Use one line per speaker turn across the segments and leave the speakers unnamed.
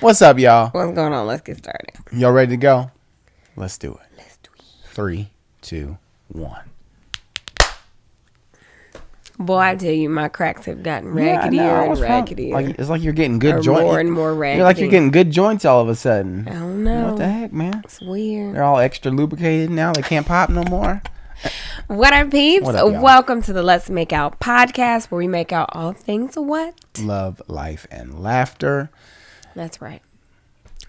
What's up, y'all?
What's going on? Let's get started.
Y'all ready to go? Let's do it. 3, 2, 1.
Boy, I tell you, my cracks have gotten racketier and racketier.
It's like you're getting good joints.
More and more raggedy.
You're like you're getting good joints all of a sudden.
I don't know.
What the heck, man?
It's weird.
They're all extra lubricated now. They can't pop no more.
What up, peeps?
What up, y'all?
Welcome to the Let's Make Out podcast, where we make out all things what?
Love, life, and laughter.
That's right.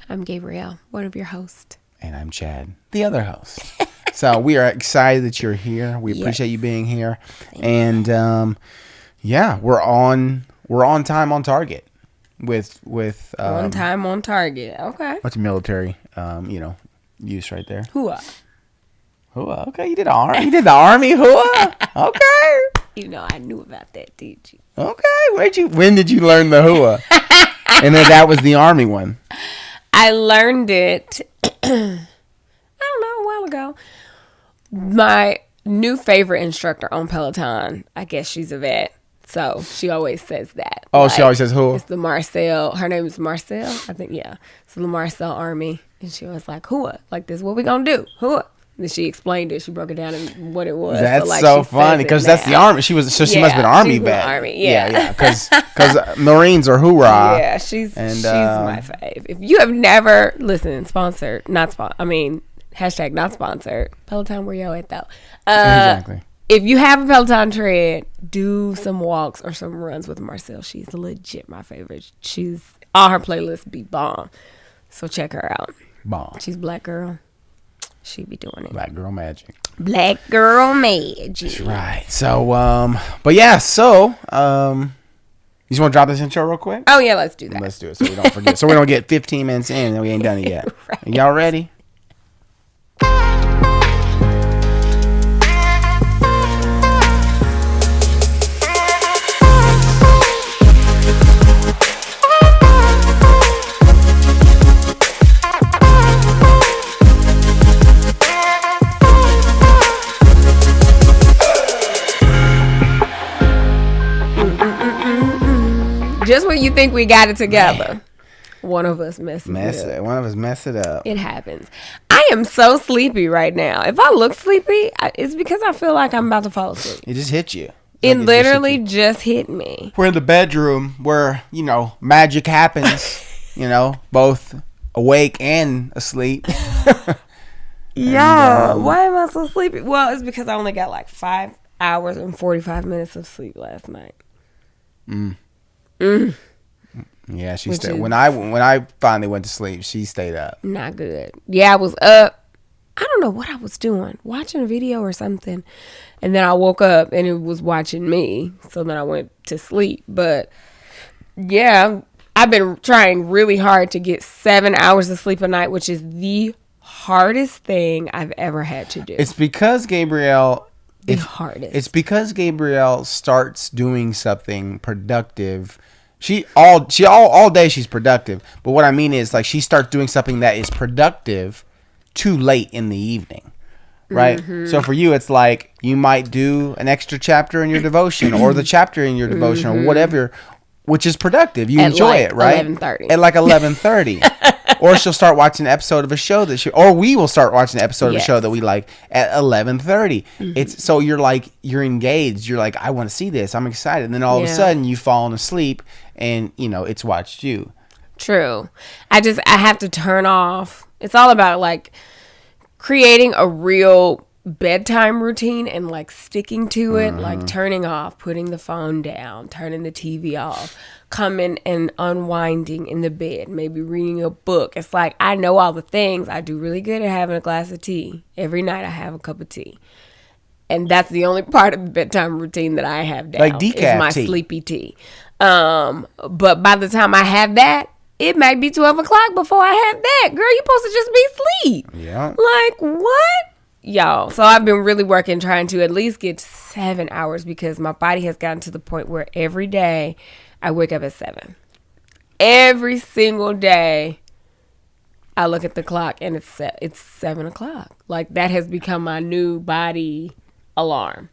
I'm Gabrielle, one of your hosts.
And I'm Chad, the other host. So we are excited that you're here. We appreciate you being here. And we're on time on target with
on time on target. Okay.
What's military use right there?
Hooah.
Hooah. Okay, you did the army. Hooah. Okay.
You know I knew about that, did you?
Okay. When did you learn the hooah? And then that was the army one.
I learned it I don't know, a while ago. My new favorite instructor on Peloton, I guess she's a vet, so she always says that.
Oh, she always says who?
It's the Marcel. Her name is Marcel, I think. Yeah, it's the Marcel Army, and she was like, "Hooah! Like this, is what we gonna do? Hooah!" And then she explained it. She broke it down and what it was.
That's so funny because that's the army. She must have been Army vet.
Army,
yeah. Because Marines are hoorah.
Yeah, she's my fave. If you have never listened, sponsored, not sponsor. I mean. Hashtag not sponsored. Peloton, where y'all at though?
Exactly.
If you have a Peloton tread, do some walks or some runs with Marcel. She's legit my favorite. All her playlists be bomb. So check her out.
Bomb.
She's black girl. She be doing it.
Black girl magic.
Black girl magic.
That's right. So, you just want to drop this intro real quick?
Oh yeah, let's do that.
Let's do it so we don't forget. So we don't get 15 minutes in and we ain't done it yet.
Right.
Y'all ready?
Just when you think we got it together, one of us messes it up.
One of us mess it up.
It happens. I am so sleepy right now. If I look sleepy, it's because I feel like I'm about to fall asleep.
It just hit you.
It literally just hit me.
We're in the bedroom where, magic happens, both awake and asleep.
Yeah. Why am I so sleepy? Well, it's because I only got like 5 hours and 45 minutes of sleep last night.
Yeah, she stayed. When I finally went to sleep, she stayed up.
Not good. Yeah, I was up. I don't know what I was doing, watching a video or something, and then I woke up and it was watching me. So then I went to sleep. But yeah, I've been trying really hard to get 7 hours of sleep a night, which is the hardest thing I've ever had to do.
It's because Gabrielle.
Hardest.
It's because Gabrielle starts doing something productive. All day she's productive, but what I mean is like she starts doing something that is productive too late in the evening, right? Mm-hmm. So for you, it's like you might do an extra chapter in your devotion or the chapter in your devotion or whatever, which is productive. You enjoy it, right?
11:30.
At like 11:30. Or she'll start watching an episode of a show or we will start watching an episode of a show that we like at 11:30. Mm-hmm. It's so you're engaged. You're like, I want to see this. I'm excited. And then all of a sudden you've fallen asleep and it's watched you.
True. I have to turn off. It's all about like creating a real bedtime routine and like sticking to it, like turning off, putting the phone down, turning the TV off, coming and unwinding in the bed, maybe reading a book. It's like I know all the things. I do really good at having a glass of tea. Every night I have a cup of tea. And that's the only part of the bedtime routine that I have down.
Like decaf
is my
tea.
Sleepy tea. But by the time I have that, it might be 12 o'clock before I have that. Girl, you're supposed to just be asleep.
Yeah.
Like, what? Y'all, so I've been really working trying to at least get 7 hours because my body has gotten to the point where every day I wake up at 7. Every single day I look at the clock and it's 7 o'clock. Like that has become my new body alarm.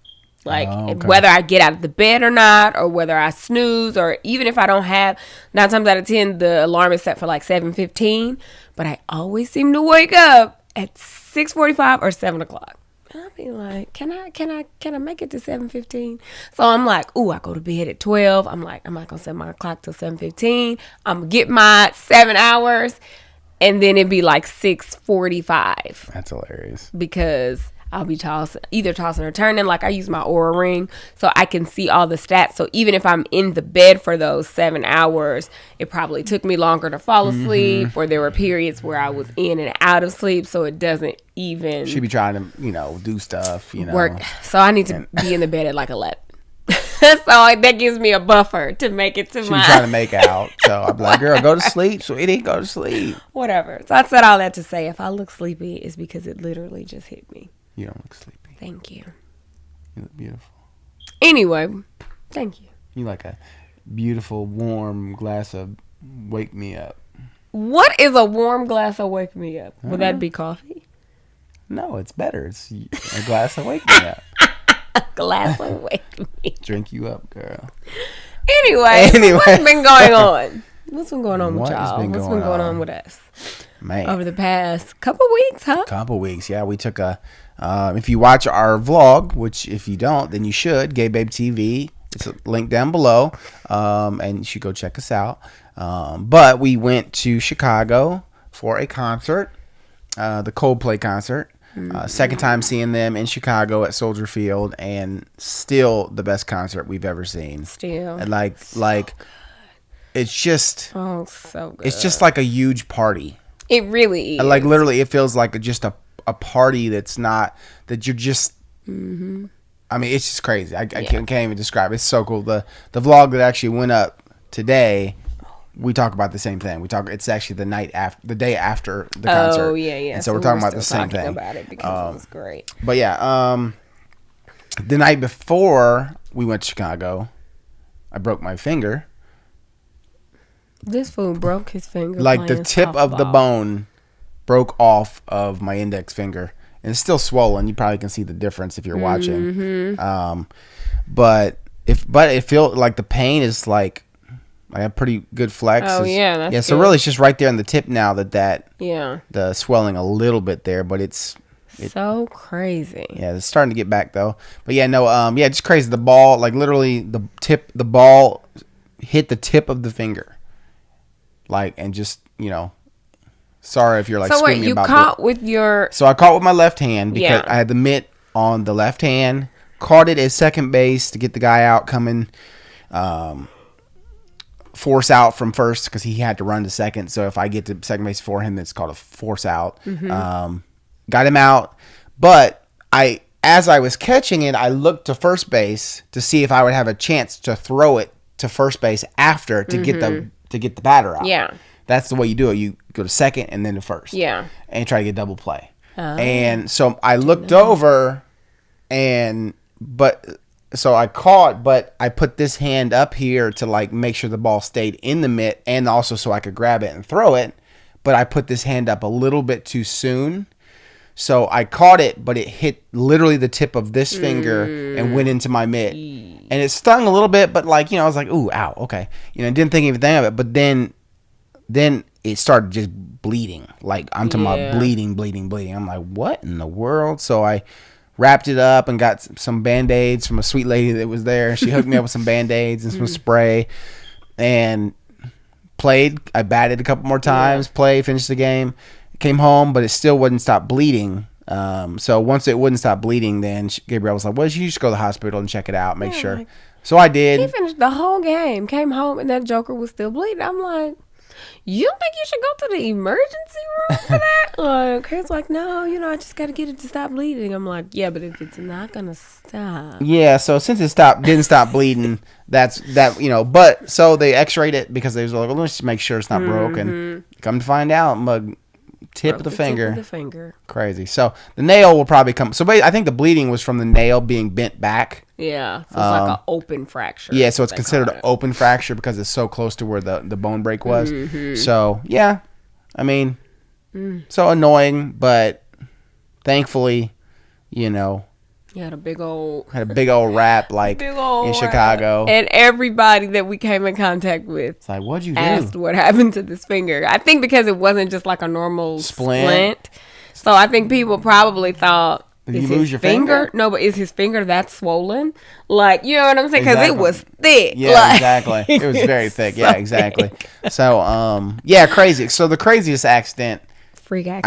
Like,
okay.
whether I get out of the bed or not, or whether I snooze, or even if I don't have, 9 times out of 10, the alarm is set for like 7:15, but I always seem to wake up at 6:45 or 7 o'clock. And I'll be like, can I make it to 7:15? So I'm like, ooh, I go to bed at 12. I'm like, I'm not going to set my clock till 7:15. I'm going to get my 7 hours, and then it'd be like 6:45.
That's hilarious.
Because I'll be either tossing or turning. Like, I use my Aura Ring so I can see all the stats. So even if I'm in the bed for those 7 hours, it probably took me longer to fall asleep, or there were periods where I was in and out of sleep, so it doesn't even
She be trying to, do stuff,
work. So I need to be in the bed at like 11. So that gives me a buffer to make it to
She be trying to make out. So I'm like, girl, go to sleep. So it ain't go to sleep.
Whatever. So I said all that to say, if I look sleepy, it's because it literally just hit me.
You don't look sleepy.
Thank you.
You look beautiful.
Anyway, thank you.
You like a beautiful, warm glass of wake me up.
What is a warm glass of wake me up? Would that be coffee?
No, it's better. It's a glass of wake me up.
A glass of wake me.
Drink you up, girl.
Anyway, what's been going on? What's been going on with
What has
y'all?
been
What's
going
been going
on?
on with us?
Man.
Over the past couple weeks, huh?
Couple weeks, yeah. We took if you watch our vlog, which if you don't, then you should, Gay Babe TV. It's a link down below, and you should go check us out. But we went to Chicago for a concert, the Coldplay concert. Second time seeing them in Chicago at Soldier Field, and still the best concert we've ever seen.
Still.
And like it's just
so good.
It's just like a huge party.
It really is.
Like literally, it feels like just a party that's not that you're just. Mm-hmm. I mean, it's just crazy. I can't even describe it. It's so cool. The vlog that actually went up today, we talk about the same thing. It's actually the day after the concert.
Oh yeah.
And so we're talking about the same thing.
About it because it was great.
But yeah, the night before we went to Chicago, I broke my finger.
This fool broke his finger.
Like the tip of the bone broke off of my index finger, and it's still swollen. You probably can see the difference if you're watching. Mm-hmm. But it feels like the pain is like I have pretty good flex.
Oh yeah, that's
yeah. So
good.
really, it's just right there on the tip now that
yeah,
the swelling a little bit there, but it's
so crazy.
Yeah, it's starting to get back though. But yeah, no, yeah, just crazy. The ball, like literally, the ball hit the tip of the finger. Like, and just, sorry if you're like screaming about it.
So wait, you caught with your...
So I caught with my left hand because I had the mitt on the left hand, caught it at second base to get the guy out coming, force out from first because he had to run to second. So if I get to second base for him, it's called a force out. Mm-hmm. Got him out. But as I was catching it, I looked to first base to see if I would have a chance to throw it to first base after to get the batter out.
Yeah. That's
the way you do it. You go to second and then to first.
Yeah.
And try to get double play. Oh. And so I looked over so I caught, but I put this hand up here to like make sure the ball stayed in the mitt and also so I could grab it and throw it. But I put this hand up a little bit too soon. So I caught it, but it hit literally the tip of this finger and went into my mitt. And it stung a little bit, but like, I was like, ooh, ow, okay. Didn't think anything of it. But then it started just bleeding. Like, I'm talking about bleeding. I'm like, what in the world? So I wrapped it up and got some Band-Aids from a sweet lady that was there. She hooked me up with some Band-Aids and some spray. And played. I batted a couple more times, finished the game. Came home, but it still wouldn't stop bleeding. So once it wouldn't stop bleeding, then Gabrielle was like, well, you should go to the hospital and check it out, make sure.
Like,
so I did.
He finished the whole game, came home, and that joker was still bleeding. I'm like, you don't think you should go to the emergency room for that? Like, he's like, no, I just got to get it to stop bleeding. I'm like, yeah, but if it's not going to stop.
Yeah, so since it didn't stop bleeding, but so they x-rayed it because they was like, well, let's just make sure it's not broken. Come to find out, tip of the finger. Crazy. So the nail will probably come. So I think the bleeding was from the nail being bent back.
Yeah. So it's like an open fracture.
Yeah. So it's considered an open fracture because it's so close to where the bone break was. Mm-hmm. So yeah, I mean, so annoying, but thankfully,
He had a big old
rap like in Chicago.
And everybody that we came in contact with,
it's like, what'd you do?
Asked what happened to this finger. I think because it wasn't just like a normal splint. So I think people probably thought,
did you lose your finger?
No, but is his finger that swollen? Like, you know what I'm saying? Because it was thick.
Yeah,
like,
exactly. It was very thick. So yeah, exactly. Thick. So, yeah, crazy. So the craziest accident.
Freak accident.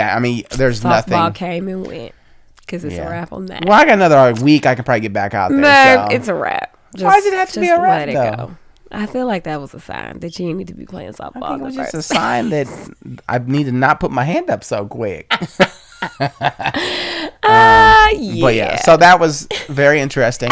I mean, there's nothing.
Softball came and went. Because it's a wrap on that.
Well, I got another week. I can probably get back out there.
No, it's a wrap.
Why does it have to be a wrap, though?
Go. I feel like that was a sign that you need to be playing softball.
I think it was just a sign that I need to not put my hand up so quick.
Yeah.
But yeah, so that was very interesting.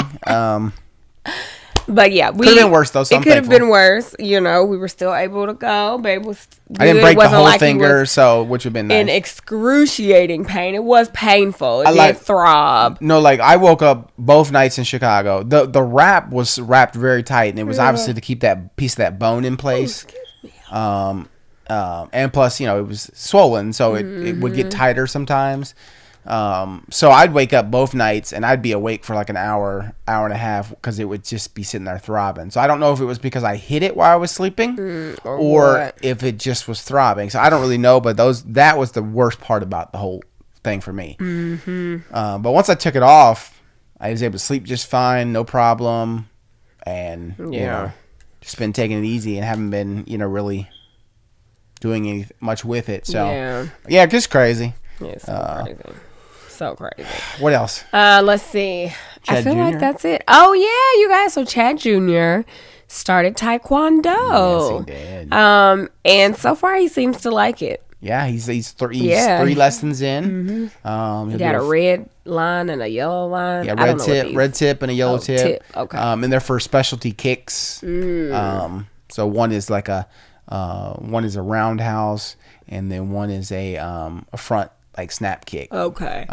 But yeah,
could have been worse though. So
it could have been worse. You know, we were still able to go. Babe was.
I didn't break the whole finger, so which would have been nice.
In excruciating pain. It was painful. It did throb.
No, like I woke up both nights in Chicago. The wrap was wrapped very tight, and it was obviously to keep that piece of that bone in place. And plus, you know, it was swollen, so it would get tighter sometimes. So I'd wake up both nights and I'd be awake for like an hour and a half because it would just be sitting there throbbing. So I don't know if it was because I hit it while I was sleeping or if it just was throbbing. So I don't really know, but that was the worst part about the whole thing for me. But once I took it off, I was able to sleep just fine, no problem. And, you know, just been taking it easy and haven't been, you know, really doing much with it. So, yeah, just crazy.
Yeah, so crazy. So crazy.
What else?
Let's see.
Chad
I feel
Jr.?
like that's it. Oh yeah, you guys. So Chad Jr. started Taekwondo.
Yes, he did.
And so far he seems to like it.
Yeah, he's 3 lessons in.
Mm-hmm. He got a red line and a yellow line.
Yeah, red tip and a yellow tip.
Okay.
And they're for specialty kicks. So one is like a roundhouse, and then one is a front like snap kick.
Okay.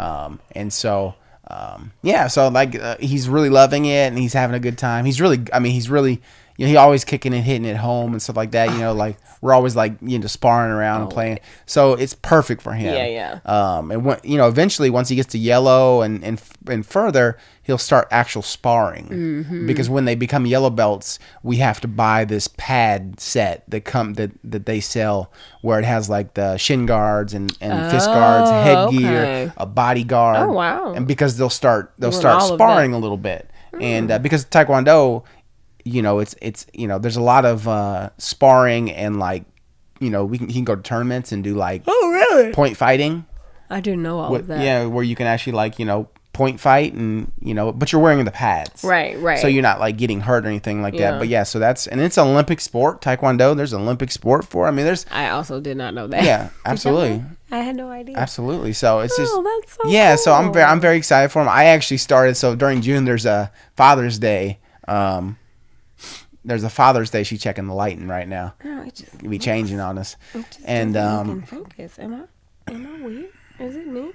And so so like he's really loving it and he's having a good time. He's really you know, he always kicking and hitting at home and stuff like that. You know, like we're always like, you know, sparring around and playing. So it's perfect for him.
Yeah.
And when, you know, eventually once he gets to yellow and further, he'll start actual sparring because when they become yellow belts, we have to buy this pad set that they sell where it has like the shin guards and fist guards, headgear, a bodyguard.
Oh wow!
And because they'll start sparring a little bit, and because Taekwondo, you know, it's you know, there's a lot of sparring and like, you know, he can go to tournaments and do like point fighting.
I didn't know all of that.
Yeah, where you can actually like, you know, point fight and, you know, but you're wearing the pads.
Right.
So you're not like getting hurt or anything like that. But yeah, so it's an Olympic sport. Taekwondo, there's an Olympic sport for. I mean, I
also did not know that.
Yeah, absolutely.
I had no idea.
Absolutely. So it's just
that's so
yeah.
Cool.
So I'm very excited for him. I actually started. So during June, there's a Father's Day. There's a Father's Day. She's checking the lighting right now.
Oh, it just
be changing on us.
And focus. Am I weird? Is it me?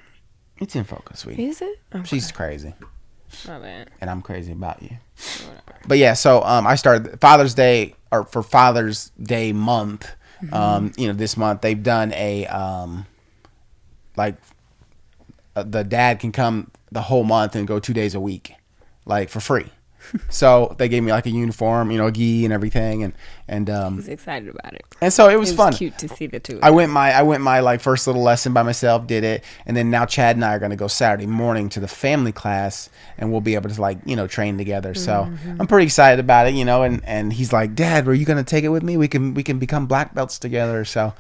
It's in focus, sweetie.
Is it? Okay.
She's crazy.
My bad.
And I'm crazy about you. Whatever. But yeah, so I started Father's Day, or for Father's Day month. You know, this month they've done a the dad can come the whole month and go 2 days a week, like for free. So they gave me like a uniform, you know, a gi and everything, and
I was excited about it.
And so it was fun.
Cute to see the two.
I went my like first little lesson by myself, did it, and then now Chad and I are gonna go Saturday morning to the family class, and we'll be able to like, you know, train together. So I'm pretty excited about it, you know. And he's like, Dad, were you gonna take it with me? We can become black belts together. So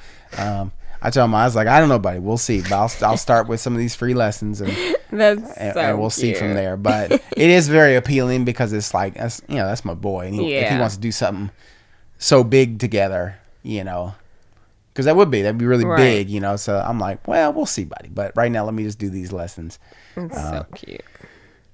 I told him, I was like, I don't know, buddy. We'll see. But I'll start with some of these free lessons and we'll see from there. But it is very appealing because it's like, that's my boy. And if he wants to do something so big together, you know, because that'd be really big, you know. So I'm like, well, we'll see, buddy. But right now, let me just do these lessons.
It's so cute.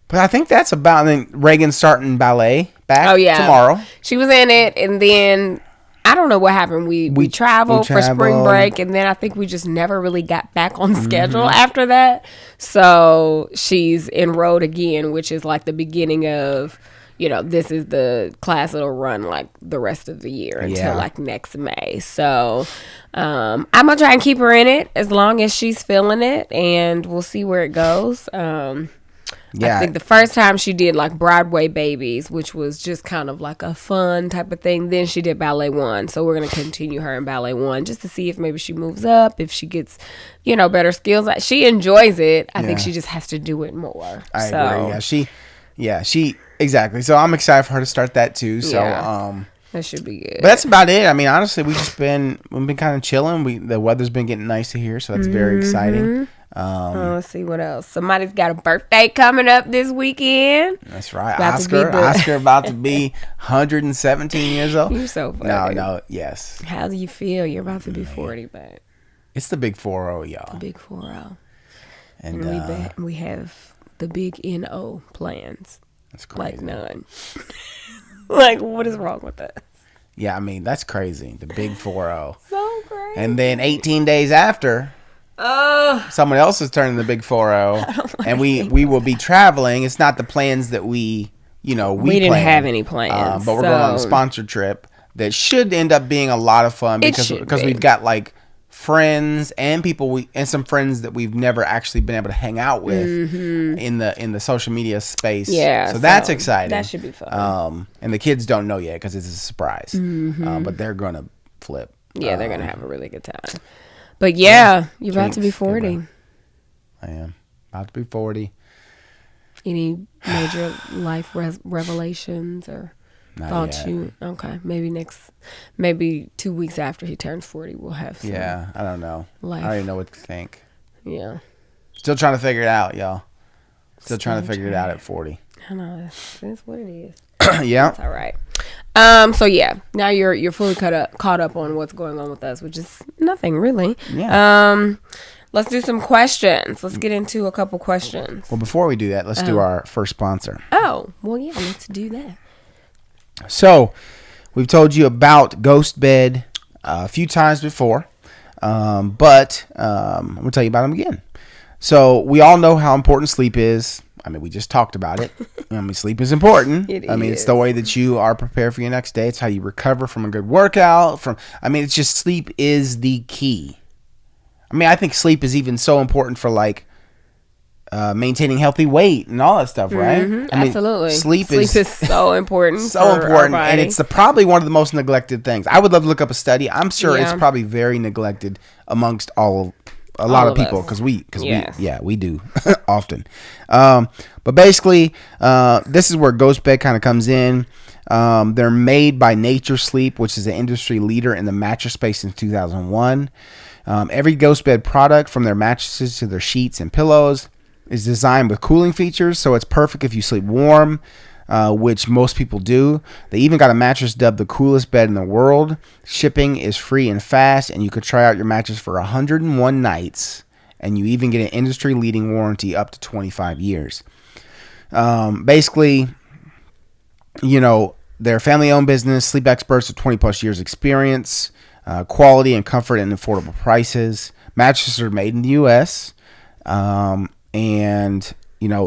But I think that's about. And then Reagan's starting ballet back tomorrow.
She was in it, and then I don't know what happened. We traveled for spring break, and then I think we just never really got back on schedule after that. So she's enrolled again, which is like the beginning of, you know, this is the class that'll run like the rest of the year until like next May. So I'm gonna try and keep her in it as long as she's feeling it, and we'll see where it goes.
Yeah.
I think the first time she did like Broadway Babies, which was just kind of like a fun type of thing. Then she did Ballet One. So we're going to continue her in Ballet One just to see if maybe she moves up, if she gets, better skills. She enjoys it. I think she just has to do it more.
I agree. She exactly. So I'm excited for her to start that too. So
that should be good.
But that's about it. I mean, honestly, we've been kind of chilling. The weather's been getting nicer here, so that's very exciting.
Let's see what else. Somebody's got a birthday coming up this weekend.
That's right. Oscar about to be 117 years old.
You're so funny.
No, yes.
How do you feel? You're about to be 40, but
it's the big 4-0, y'all.
The big 4-0.
And
we have the big NO plans.
That's crazy.
Like none. Like, what is wrong with that?
Yeah, I mean, that's crazy. The big 4-0.
So crazy.
And then 18 days after, someone else is turning the big 4-0, and we will be traveling. It's not the plans that we
didn't have any plans,
but we're going on a sponsored trip that should end up being a lot of fun because we've got like friends and people and some friends that we've never actually been able to hang out with in the social media space.
Yeah,
so that's exciting.
That should be fun.
And the kids don't know yet because it's a surprise, but they're gonna flip.
Yeah, they're gonna have a really good time. But you're about to be 40.
I am about to be 40.
Any major life revelations or thoughts? Okay, maybe 2 weeks after he turns 40, we'll have some.
Yeah, I don't know. I don't even know what to think.
Yeah.
Still trying to figure it out, y'all. Still trying to figure it out at 40.
I know, that's what it is.
Yeah.
That's all right. So now you're fully caught up on what's going on with us, which is nothing really.
Yeah.
Let's do some questions. Let's get into a couple questions.
Well, before we do that, let's do our first sponsor.
Oh, well, yeah, let's do that.
So, we've told you about Ghostbed a few times before, but I'm going to tell you about them again. So, we all know how important sleep is. I mean, we just talked about it. I mean, sleep is important. It's the way that you are prepared for your next day. It's how you recover from a good workout. It's just sleep is the key. I mean, I think sleep is even so important for like maintaining healthy weight and all that stuff, right?
Absolutely.
Sleep is
so important.
So important, and it's probably one of the most neglected things. I would love to look up a study. I'm sure it's probably very neglected amongst a lot of people because we do often. But basically, this is where Ghostbed kind of comes in. They're made by Nature Sleep, which is an industry leader in the mattress space since 2001. Every Ghostbed product, from their mattresses to their sheets and pillows, is designed with cooling features, so it's perfect if you sleep warm, which most people do. They even got a mattress dubbed the coolest bed in the world. Shipping is free and fast, and you could try out your mattress for 101 nights, and you even get an industry-leading warranty up to 25 years. Basically, they're a family-owned business, sleep experts with 20-plus years experience, quality and comfort and affordable prices. Mattresses are made in the U.S., and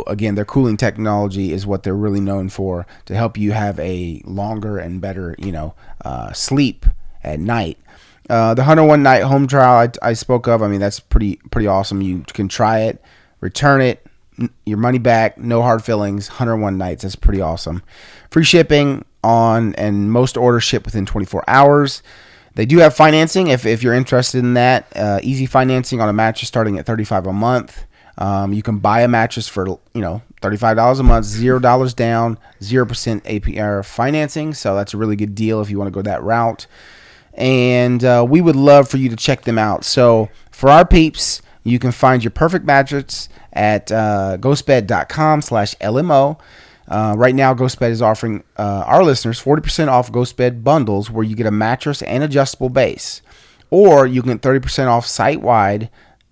again, their cooling technology is what they're really known for to help you have a longer and better, sleep at night. The 101 night home trial I spoke of, that's pretty awesome. You can try it, return it, your money back, no hard feelings, 101 nights. That's pretty awesome. Free shipping and most orders ship within 24 hours. They do have financing if you're interested in that. Easy financing on a mattress starting at $35 a month. You can buy a mattress for $35 a month, $0 down, 0% APR financing. So that's a really good deal if you want to go that route. And we would love for you to check them out. So for our peeps, you can find your perfect mattress at ghostbed.com/LMO. Right now, Ghostbed is offering our listeners 40% off Ghostbed bundles where you get a mattress and adjustable base. Or you can get 30% off site-wide.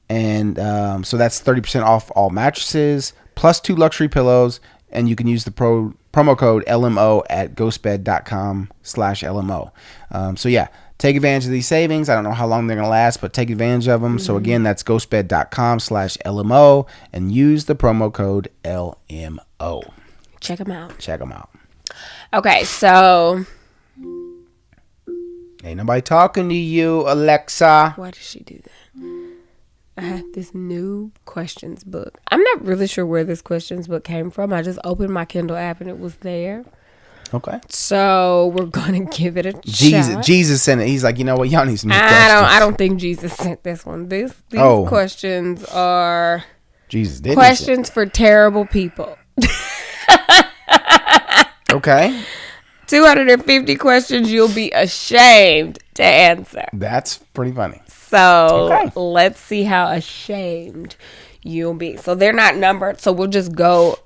And so that's 30% off all mattresses, plus 2 luxury pillows. And you can use the promo code LMO at ghostbed.com/LMO. So yeah, take advantage of these savings. I don't know how long they're going to last, but take advantage of them. So again, that's ghostbed.com/LMO and use the promo code LMO.
Check them out. Okay, so
ain't nobody talking to you, Alexa.
Why did she do that? I have this new questions book. I'm not really sure where this questions book came from. I just opened my Kindle app and it was there.
Okay.
So we're gonna give it a shot.
Jesus sent it. He's like, you know what? Y'all need some new questions.
I don't think Jesus sent this one. These questions are
Jesus did
questions for terrible people.
Okay.
250 questions you'll be ashamed to answer.
That's pretty funny.
So let's see how ashamed you'll be. So they're not numbered. So we'll just go.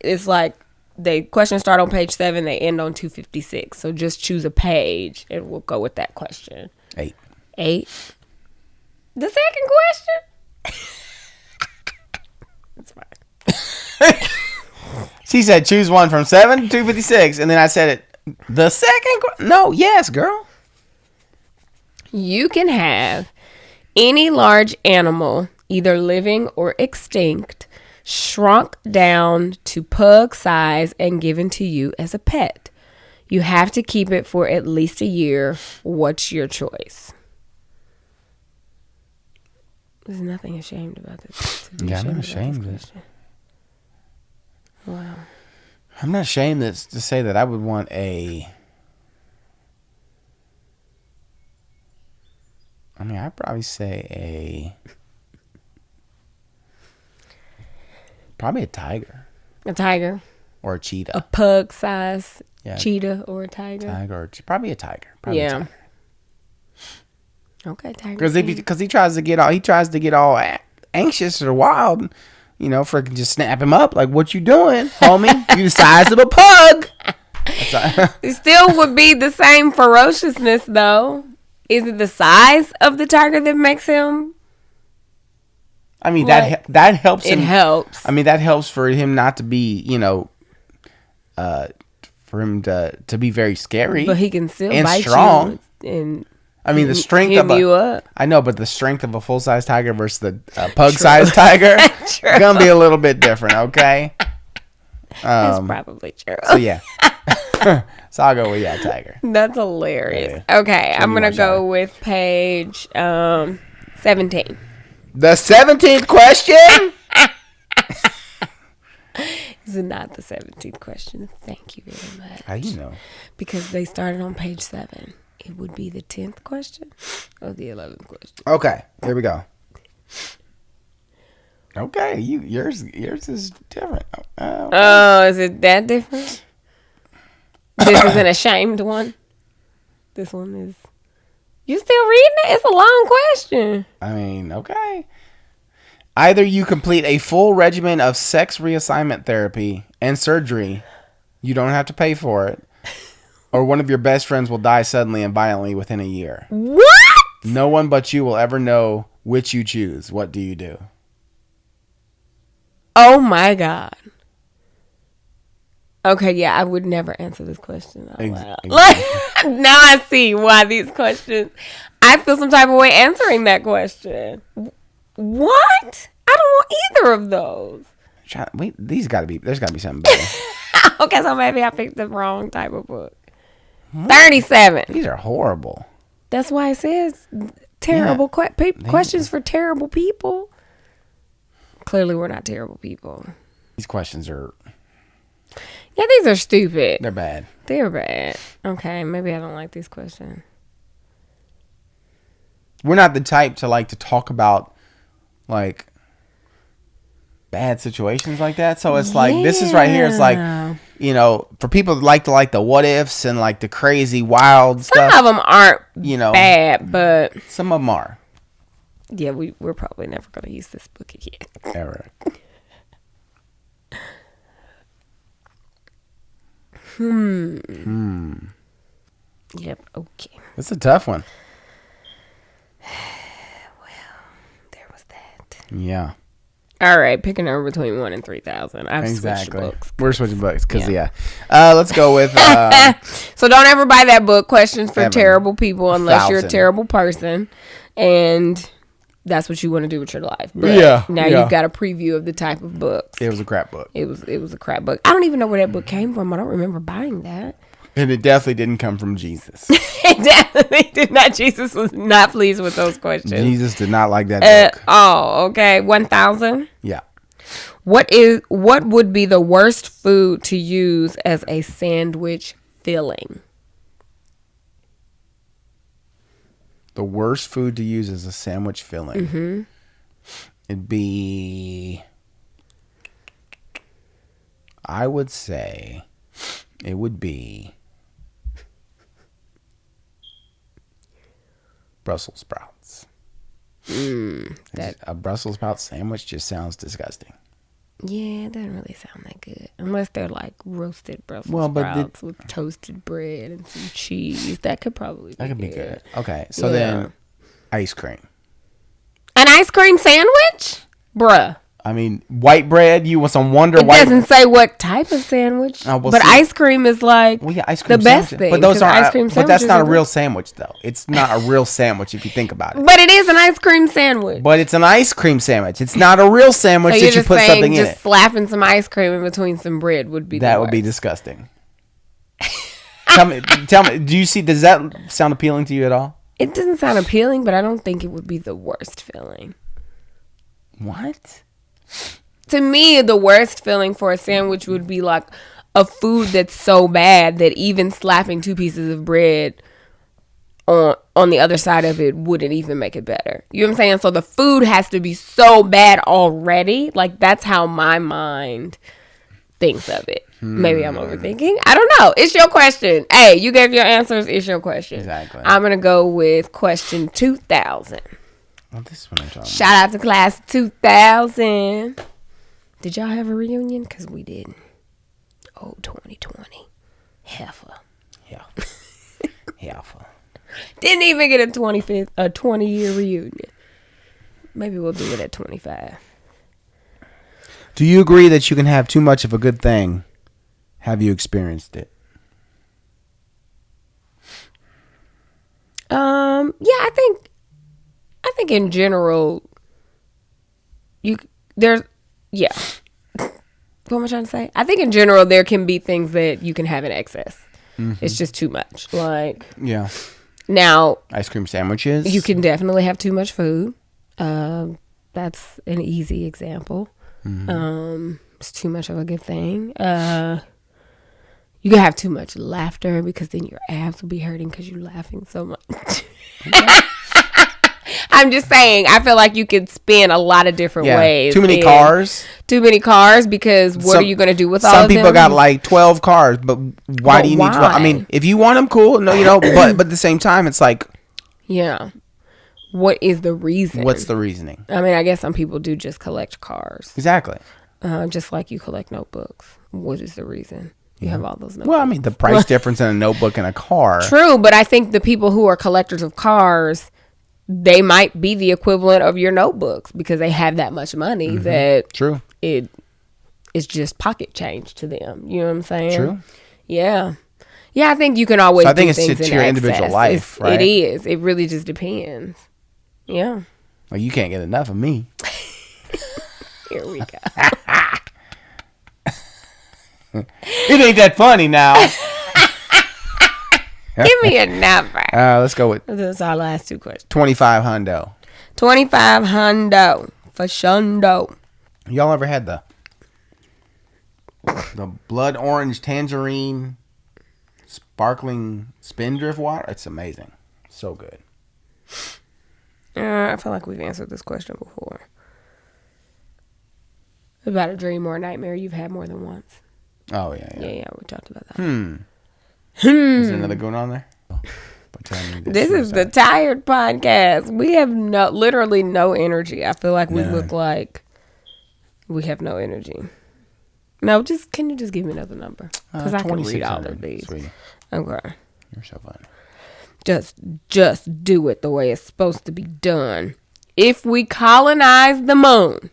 It's like the questions start on page 7. They end on 256. So just choose a page and we'll go with that question.
8.
The second question? It's fine.
She said choose one from 7 to 256. And then I said it. The second? No. Yes, girl.
You can have any large animal, either living or extinct, shrunk down to pug size and given to you as a pet. You have to keep it for at least a year. What's your choice? There's nothing ashamed about this.
Yeah, I'm not ashamed of it.
Wow.
I'm not ashamed to say that I would want I'd probably say probably a tiger.
A tiger.
Or a cheetah.
A pug size cheetah or a tiger.
Probably a tiger. Probably a tiger.
Okay, tiger.
Because he tries to get all anxious or wild, you know, freaking just snap him up. Like, what you doing, homie? You the size of a pug.
It still would be the same ferociousness, though. Is it the size of the tiger that makes him?
I mean, that helps him.
It helps.
I mean, that helps for him not to be, you know, for him to be very scary.
But he can still bite
strong.
You and
I mean, the strength of
you up.
I know, but the strength of a full-size tiger versus the pug-sized tiger is gonna be a little bit different. Okay.
That's probably true.
So yeah. So I'll go with tiger.
That's hilarious. Yeah. Okay, I'm gonna go with page 17.
The 17th question.
This is not the 17th question. Thank you very much.
How do you know?
Because they started on page 7. It would be the 10th question or the 11th question.
Okay, here we go. Okay, yours is different.
Oh, is it that different? This is an ashamed one. This one is. You still reading it? It's a long question.
I mean, okay. Either you complete a full regimen of sex reassignment therapy and surgery, you don't have to pay for it, or one of your best friends will die suddenly and violently within a year.
What?
No one but you will ever know which you choose. What do you do?
Oh my God. Okay, yeah, I would never answer this question out loud. Like, now I see why these questions. I feel some type of way answering that question. What? I don't want either of those.
Wait, there's got to be something better.
Okay, so maybe I picked the wrong type of book. 37.
These are horrible.
That's why it says terrible questions for terrible people. Clearly, we're not terrible people.
These questions are...
Yeah, these are stupid.
They're bad.
They're bad. Okay, maybe I don't like these questions.
We're not the type to talk about like bad situations like that. So it's like this is right here. It's like, you know, for people that like the what ifs and like the crazy wild stuff.
Some of them aren't, you know, bad, but
some of them are.
Yeah, we're probably never going to use this book again.
Ever.
Yep. Okay.
It's a tough one.
Well, there was that.
Yeah.
All right, pick a number between 1 and 3,000. I've switched books.
We're switching books because let's go with.
So don't ever buy that book, Questions for Terrible People, unless you're a terrible person, and that's what you want to do with your life. But now you've got a preview of the type of books.
It was a crap book.
It was a crap book. I don't even know where that book came from. I don't remember buying that.
And it definitely didn't come from Jesus.
It definitely did not. Jesus was not pleased with those questions.
Jesus did not like that joke.
Oh, okay. 1,000.
Yeah.
What would be the worst food to use as a sandwich filling?
The worst food to use as a sandwich filling. Mm-hmm. It'd be, I would say, it would be Brussels sprouts. A Brussels sprout sandwich just sounds disgusting.
Yeah, it doesn't really sound that good. Unless they're like roasted Brussels sprouts with toasted bread and some cheese. That could probably be good.
Okay, so then ice cream.
An ice cream sandwich? Bruh.
I mean, white bread, you want some Wonder White.
It doesn't say what type of sandwich. But ice cream is like
ice cream
the best thing.
But those are ice cream but that's not a real sandwich, though. It's not a real sandwich if you think about it.
But it is an ice cream sandwich.
But it's an ice cream sandwich. It's not a real sandwich
so
that you put something in it.
Just slapping some ice cream in between some bread would be
that would be disgusting. Tell me, does that sound appealing to you at all?
It doesn't sound appealing, but I don't think it would be the worst feeling.
What?
To me, the worst feeling for a sandwich would be like a food that's so bad that even slapping 2 pieces of bread on the other side of it wouldn't even make it better. You know what I'm saying? So the food has to be so bad already. Like, that's how my mind thinks of it. Maybe I'm overthinking. I don't know. It's your question. Hey, you gave your answers. It's your question.
Exactly.
I'm going to go with question 2,000.
Well, this is what I'm talking about.
Shout out to class 2000. Did y'all have a reunion? Because we didn't. Oh, 2020. Heifer.
Yeah. Heifer.
Didn't even get a 20-year reunion. Maybe we'll do it at 25.
Do you agree that you can have too much of a good thing? Have you experienced it?
Yeah, I think in general, yeah. What am I trying to say? I think in general there can be things that you can have in excess. Mm-hmm. It's just too much. Like,
yeah.
Now,
ice cream sandwiches.
You can definitely have too much food. That's an easy example. Mm-hmm. It's too much of a good thing. You can have too much laughter because then your abs will be hurting because you're laughing so much. I'm just saying, I feel like you could spin a lot of different ways.
Too many cars.
Too many cars because what are you going to do with all of them?
Some people got like 12 cars, but why do you need 12? I mean, if you want them, cool. No, but at the same time, it's like.
Yeah. What is the reason?
What's the reasoning?
I mean, I guess some people do just collect cars.
Exactly.
Just like you collect notebooks. What is the reason? You have all those notebooks.
Well, I mean, the price difference in a notebook and a car.
True, but I think the people who are collectors of cars, they might be the equivalent of your notebooks because they have that much money that
True.
It is just pocket change to them. You know what I'm saying?
True.
Yeah. Yeah, I think you can always do things
it's to your individual life, right?
It is. It really just depends. Yeah.
Well, you can't get enough of me.
Here we go.
It ain't that funny now.
Give me a number.
Let's go with.
Those are our last 2 questions.
25 hundo.
25 hundo for shundo.
Y'all ever had the blood orange tangerine sparkling spindrift water? It's amazing. So good.
I feel like we've answered this question before. About a dream or a nightmare you've had more than once.
Oh, yeah.
Yeah, we talked about that.
Is there another going on there?
This is the tired podcast. We have literally no energy. I feel like we look like we have no energy. No, can you just give me another number? Because I can read all of these. Sweetie. Okay.
You're so funny.
Just do it the way it's supposed to be done. If we colonize the moon,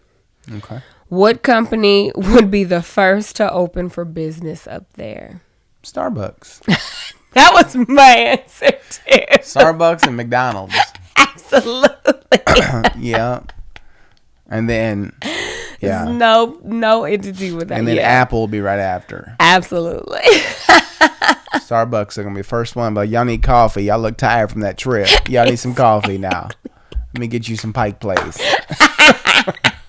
okay,
what company would be the first to open for business up there?
Starbucks.
That was my answer too.
Starbucks and McDonald's.
Absolutely.
Yeah. And then, yeah.
No entity with that.
And then Apple will be right after.
Absolutely.
Starbucks are going to be the first one, but y'all need coffee. Y'all look tired from that trip. Y'all need some coffee now. Let me get you some Pike Place.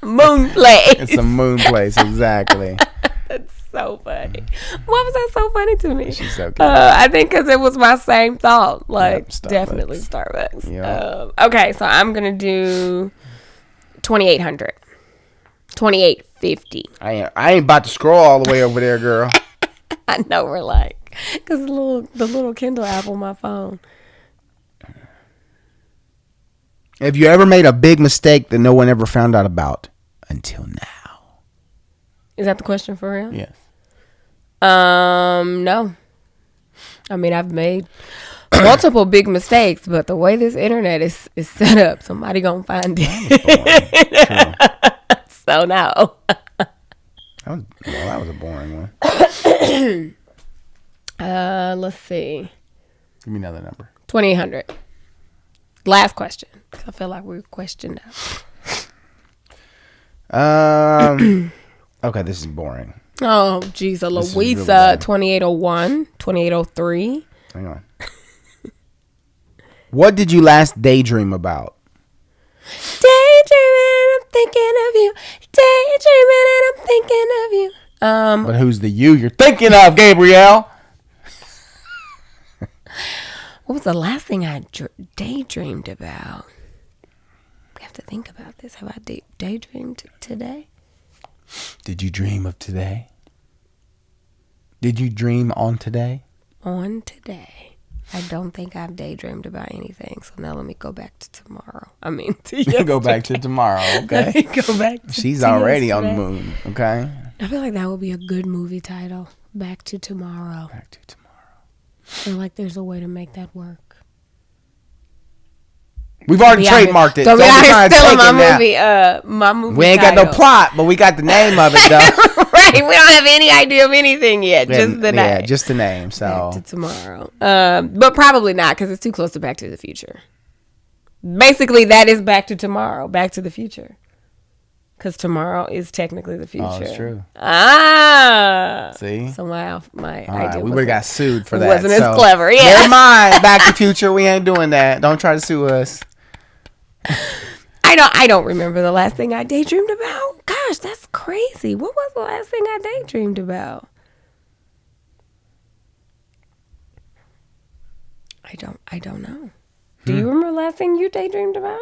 Moon Place.
It's a Moon Place, exactly.
That's so funny. Why was that so funny to me?
She's so good.
I think because it was my same thought. Like,
Yep, Starbucks.
definitely Starbucks.
Yep.
Okay, so I'm going to do 2,800. 2,850.
I ain't about to scroll all the way over there, girl.
I know we're like, because the little Kindle app on my phone.
Have you ever made a big mistake that no one ever found out about until now?
Is that the question for real?
Yes.
No. I mean, I've made multiple big mistakes, but the way this internet is set up, somebody gonna find it. So no.
That was a boring one.
Let's see.
Give me another number.
2,800. Last question. I feel like we're questioned out.
Okay, this is boring.
Oh, geez. A
This is
Louisa,
really
2801, 2803.
Hang on. What did you last daydream about?
Daydreaming, I'm thinking of you. Daydreaming, and I'm thinking of you.
But who's the you you're thinking of, Gabrielle?
What was the last thing I daydreamed about? I have to think about this. Have I daydreamed today?
Did you dream of today? Did you dream on today?
On today. I don't think I've daydreamed about anything. So now let me go back to tomorrow. I mean, to yesterday.
Go back to tomorrow, okay?
Let me go back to
She's
to
already on the
yesterday.
moon, okay?
I feel like that would be a good movie title. Back to Tomorrow.
Back to tomorrow.
I feel like there's a way to make that work.
We've already trademarked it.
Don't be
Don't
out
be
here
trying to
stealing
take
my
it now.
movie. My movie.
We ain't got no
title.
plot, but we got the name of it, though.
Right, we don't have any idea of anything yet. Just the name.
Yeah, just the name. So
Back to Tomorrow. But probably not because it's too close to Back to the Future. Basically, that is Back to Tomorrow. Back to the Future. Because tomorrow is technically the future.
Oh, that's true. See?
So my idea
right, we would have got sued for that.
Wasn't as clever. Yeah.
Never mind. Back to the Future. We ain't doing that. Don't try to sue us.
I don't remember the last thing I daydreamed about. Gosh, that's crazy. What was the last thing I daydreamed about? I don't know. Do you remember the last thing you daydreamed about?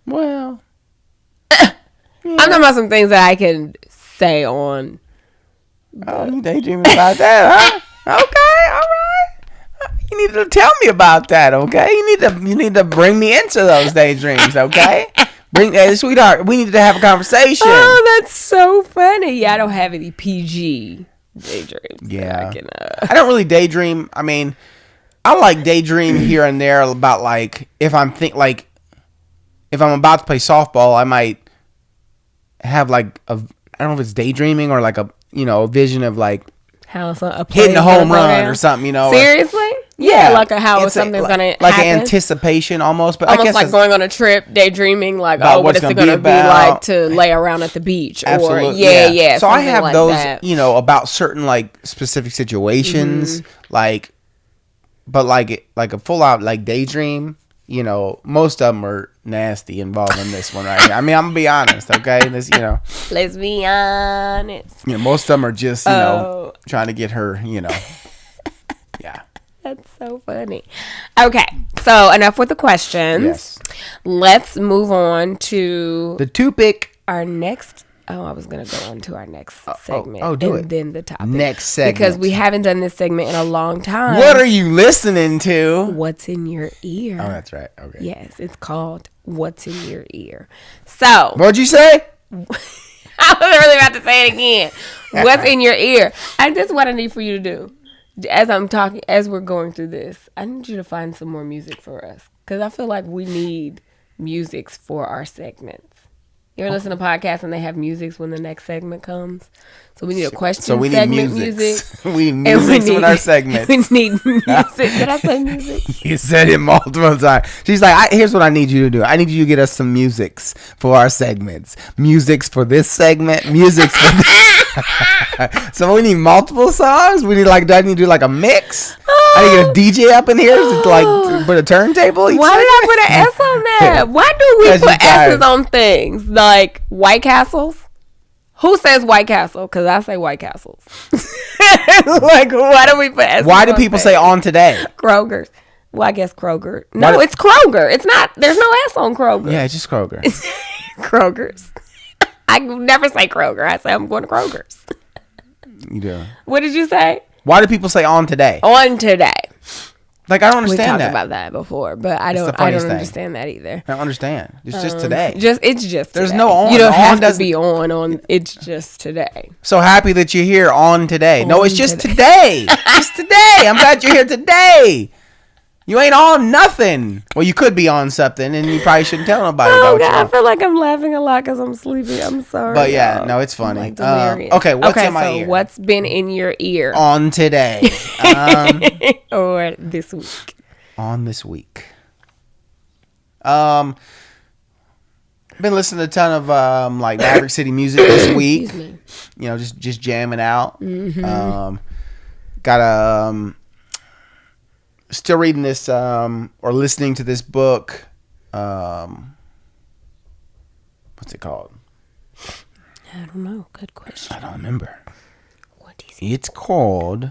Well,
I'm talking about some things that I can say on.
oh, you daydreaming about that, huh? Okay, all right. You need to tell me about that, okay? You need to bring me into those daydreams, okay? Sweetheart, we need to have a conversation.
Oh, that's so funny. Yeah, I don't have any PG daydreams.
Yeah.
I
I don't really daydream. I mean, I like daydream here and there about like if I'm about to play softball, I might have like I don't know if it's daydreaming or like a vision of like hitting a home run or something,
Seriously? Yeah, like how
It's
something's gonna happen.
like an anticipation almost, but I
Almost
guess
like
it's
going on a trip, daydreaming, like,
about
what
what's
is it
gonna
going to
be
be like
about.
to lay around at the beach?
absolutely,
Or, yeah.
So I
something
have
like
those,
that.
about certain like specific situations, like, but like a full out like daydream. Most of them are nasty involved in this one right here. I mean, I'm gonna be honest, okay? This,
Let's be honest.
most of them are just, trying to get her, yeah.
That's so funny. Okay, so enough with the questions.
Yes.
Let's move on to
The topic.
our next. Oh, I was going to go on to our next segment.
do
and
it.
then the topic.
Next segment.
Because we haven't done this segment in a long time.
What are you listening to?
What's in your ear?
Oh, that's right. Okay.
Yes, it's called What's in Your Ear. So,
What'd you say?
I wasn't really about to say it again. What's in your ear? And this is what I need for you to do. As I'm talking, as we're going through this, I need you to find some more music for us. Because I feel like we need musics for our segments. You ever listen to podcasts and they have musics when the next segment comes? So we need a question
So we need
segment
music.
music.
We need music with our segments.
We need music. Did I say music?
You said it multiple times. She's like, here's what I need you to do. I need you to get us some musics for our segments. Musics for this segment. Musics for this. So we need multiple songs. We need do I need to do like a mix? I need to get a DJ up in here to like put a turntable.
Why did I put an S on that? Why do we put S's on things like White Castles? Who says White Castle? Because I say White Castles. Like, why do we put S's?
Why do people say on today?
Kroger's. Well, I guess Kroger. No, it's Kroger. It's not. There's no S on Kroger.
Yeah, it's just Kroger.
Kroger's. I never say Kroger. I say I'm going to Kroger's.
You do.
What did you say?
Why do people say on today?
On today.
Like, I don't understand
We talked about that before, but I don't understand that either.
I don't understand. It's just today.
It's just
There's
today.
no on.
You don't have to be on. It's just today.
So happy that you're here on today. No, it's just
today.
Just today. I'm glad you're here today. You ain't on nothing. Well, you could be on something, and you probably shouldn't tell nobody about
God, I feel like I'm laughing a lot because I'm sleepy. I'm sorry.
But yeah, no, it's funny. Okay, what's in my ear?
What's been in your ear?
On today.
Or this week.
On this week. Been listening to a ton of like Maverick City music this week. You know, just jamming out. Mm-hmm. Got a... Still reading this or listening to this book. What's it called?
I don't know. Good question.
I don't remember.
What is it?
It's called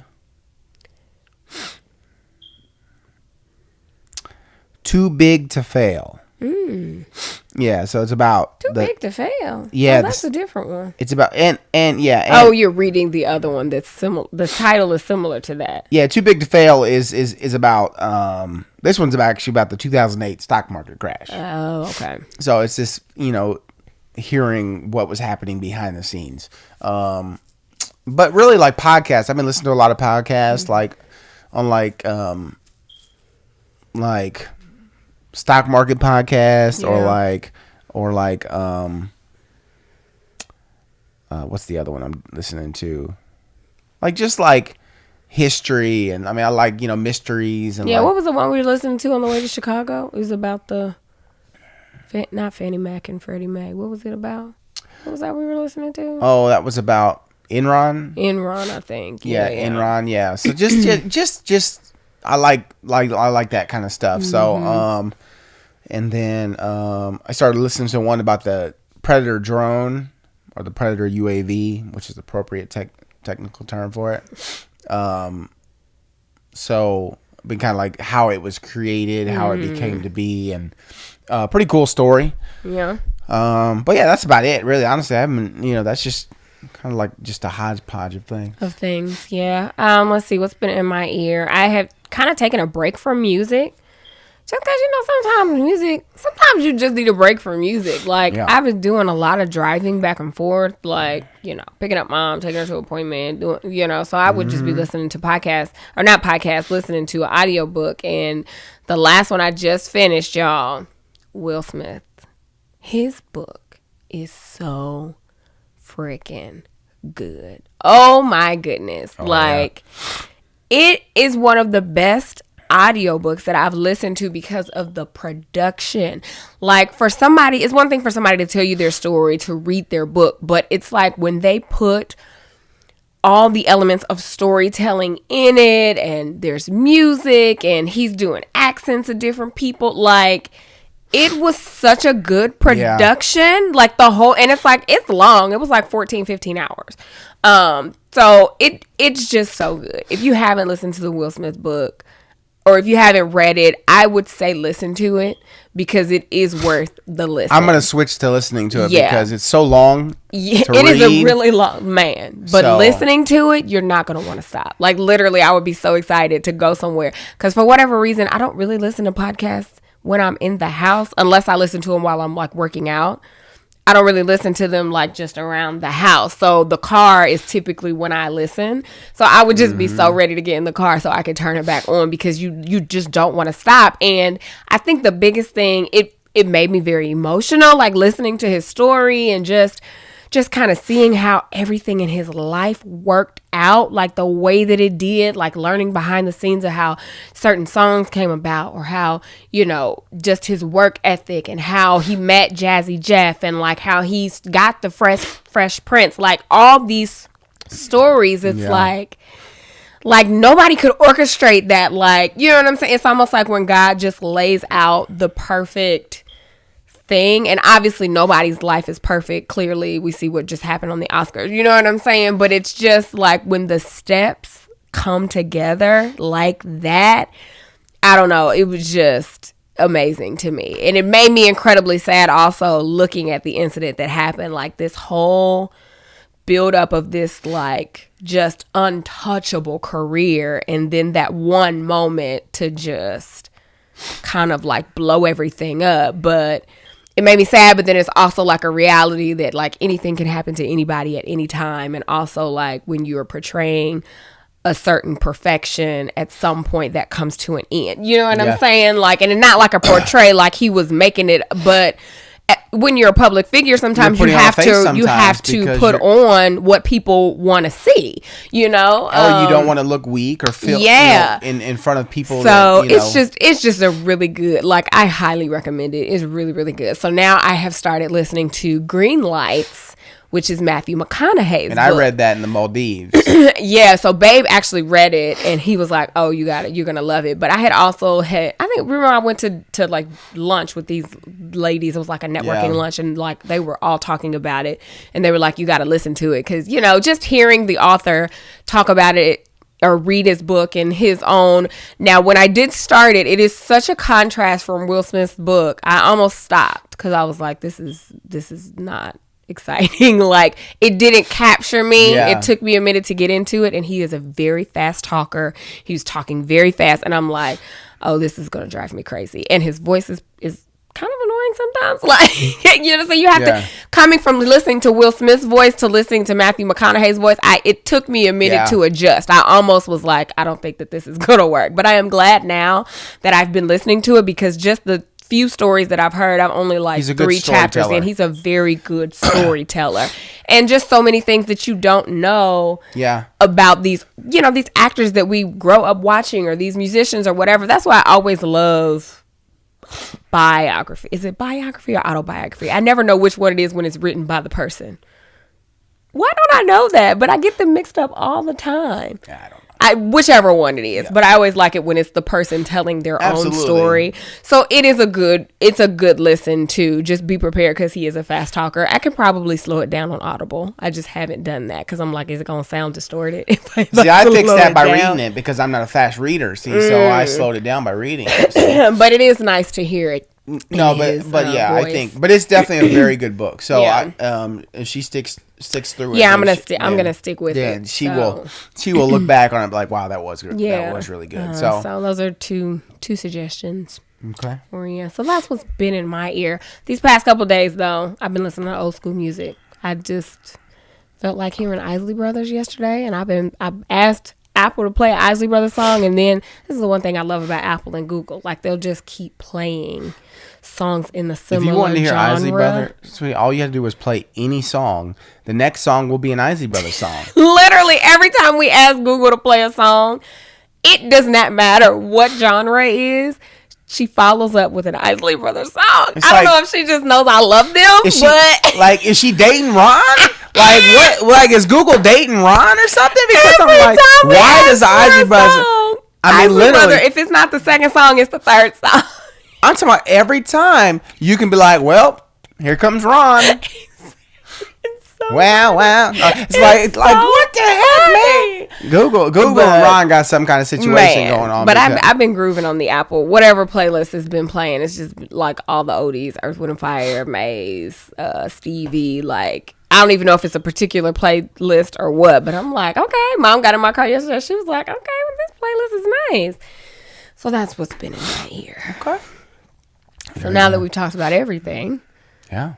Too Big to Fail. Yeah, so it's about
Too Big to Fail.
Yeah,
that's a different one.
It's about and
you're reading the other one that's similar. The title is similar to that.
Yeah, Too Big to Fail is about this one's actually about the 2008 stock market crash.
Oh, okay.
So it's just, hearing what was happening behind the scenes. But really like podcasts. I've been listening to a lot of podcasts like stock market podcast or what's the other one I'm listening to? Like just like history and I like, mysteries and
what was the one we were listening to on the way to Chicago? It was about not Fannie Mac and Freddie Mac. What was it about? What was that we were listening to?
Oh, that was about Enron.
Enron, I think.
Yeah. Enron, yeah. So just I like that kind of stuff. Mm-hmm. So and then I started listening to one about the Predator drone or the Predator UAV, which is the appropriate technical term for it. So been kind of like how it was created, how it became to be, and pretty cool story.
Yeah.
But yeah, that's about it. Really, honestly, I haven't. That's just kind of like just a hodgepodge of things.
Yeah. Let's see what's been in my ear. I have kind of taken a break from music. Just because, sometimes you just need a break from music. Like, yeah. I've been doing a lot of driving back and forth, like, picking up mom, taking her to an appointment, so I would just be listening to listening to an audiobook. And the last one I just finished, y'all, Will Smith, his book is so freaking good. Oh, my goodness. It is one of the best audiobooks that I've listened to because of the production. Like, it's one thing for somebody to tell you their story, to read their book, but it's like when they put all the elements of storytelling in it, and there's music, and he's doing accents of different people, like, it was such a good production. Yeah. Like, and it's long. It was like 14, 15 hours. So it's just so good. If you haven't listened to the Will Smith book, or if you haven't read it, I would say listen to it because it is worth the listen.
I'm going to switch to listening to it because it's so long.
Yeah, it is a really long, man. But listening to it, you're not going to want to stop. Like, literally, I would be so excited to go somewhere. Because for whatever reason, I don't really listen to podcasts when I'm in the house, unless I listen to them while I'm, like, working out. I don't really listen to them like just around the house. So the car is typically when I listen. So I would just be so ready to get in the car so I could turn it back on because you just don't want to stop. And I think the biggest thing, it made me very emotional, like listening to his story and just kind of seeing how everything in his life worked out, like the way that it did, like learning behind the scenes of how certain songs came about, or how, just his work ethic and how he met Jazzy Jeff and like how he's got the Fresh Prince, like all these stories, it's like nobody could orchestrate that. Like, you know what I'm saying? It's almost like when God just lays out the perfect thing, and obviously nobody's life is perfect. Clearly, we see what just happened on the Oscars. You know what I'm saying? But it's just like when the steps come together like that, I don't know. It was just amazing to me. And it made me incredibly sad also looking at the incident that happened. Like this whole build up of this like just untouchable career, and then that one moment to just kind of like blow everything up. But it made me sad, but then it's also like a reality that like anything can happen to anybody at any time. And also like when you're portraying a certain perfection, at some point that comes to an end. You know what I'm saying? Like, and it's not like a portray like he was making it, but when you're a public figure, sometimes you have to put on what people want to see, you know,
or you don't want to look weak or feel in front of people.
So it's just a really good, like, I highly recommend it. It's really, really good. So now I have started listening to Green Lights, which is Matthew McConaughey's book.
I read that in the Maldives.
Yeah, so Babe actually read it, and he was like, oh, you got it, you're gonna love it. But I had also remember I went to like lunch with these ladies. It was like a networking lunch, and like they were all talking about it, and they were like, you got to listen to it, because, you know, just hearing the author talk about it or read his book in his own. Now, when I did start it, it is such a contrast from Will Smith's book. I almost stopped because I was like, this is not exciting. Like, it didn't capture me. It took me a minute to get into it, and he is a very fast talker. He was talking very fast, and I'm like, oh, this is gonna drive me crazy. And his voice is kind of annoying sometimes. Like, you know, so you have to, coming from listening to Will Smith's voice to listening to Matthew McConaughey's voice, it took me a minute to adjust. I almost was like, I don't think that this is gonna work. But I am glad now that I've been listening to it, because just the few stories that I've heard, I'm only like 3 chapters in. He's a very good storyteller, and just so many things that you don't know about these, you know, these actors that we grow up watching, or these musicians or whatever. That's why I always love biography. Is it biography or autobiography? I never know which one it is when it's written by the person. Why don't I know that? But I get them mixed up all the time. I don't know. Whichever one it is, but I always like it when it's the person telling their own story. So it's a good listen to. Just be prepared, because he is a fast talker. I can probably slow it down on Audible. I just haven't done that, because I'm like, is it going to sound distorted?
I fixed that by reading it, because I'm not a fast reader. So I slowed it down by reading it.
But it is nice to hear it.
No, but voice. I think, but it's definitely a very good book. So if she sticks through it.
Yeah, I'm gonna stick with it.
And she will look back on it and be like, wow, that was good. Yeah, that was really good. So
those are two suggestions.
Okay.
So that's what's been in my ear these past couple of days. Though I've been listening to old school music. I just felt like hearing Isley Brothers yesterday, and I've asked Apple to play an Isley Brothers song, and then this is the one thing I love about Apple and Google, like they'll just keep playing songs in the similar genre. If you want to hear Isley
Brothers, all you have to do is play any song. The next song will be an Isley Brothers song.
Literally every time we ask Google to play a song, it does not matter what genre it is, she follows up with an Isley Brothers song. I don't know if she just knows I love them,
is she dating Ron? Like, what? Like, is Google dating Ron or something? Because I'm like, why does Isley Brothers? I mean, literally,
if it's not the second song, it's the third song.
I'm talking about every time you can be like, well, here comes Ron. Wow. It's like what the heck, man? Google and Ron got some kind of situation going on.
But I've been grooving on the Apple. Whatever playlist has been playing, it's just like all the oldies, Earth, Wind & Fire, Maze, Stevie. Like, I don't even know if it's a particular playlist or what, but I'm like, okay. Mom got in my car yesterday. She was like, okay, well, this playlist is nice. So that's what's been in my ear.
Okay.
So now that we've talked about everything.
Yeah.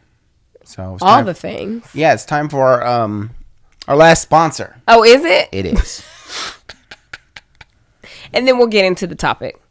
So
all the things.
Yeah, it's time for our last sponsor.
Oh, is it?
It is.
And then we'll get into the topic.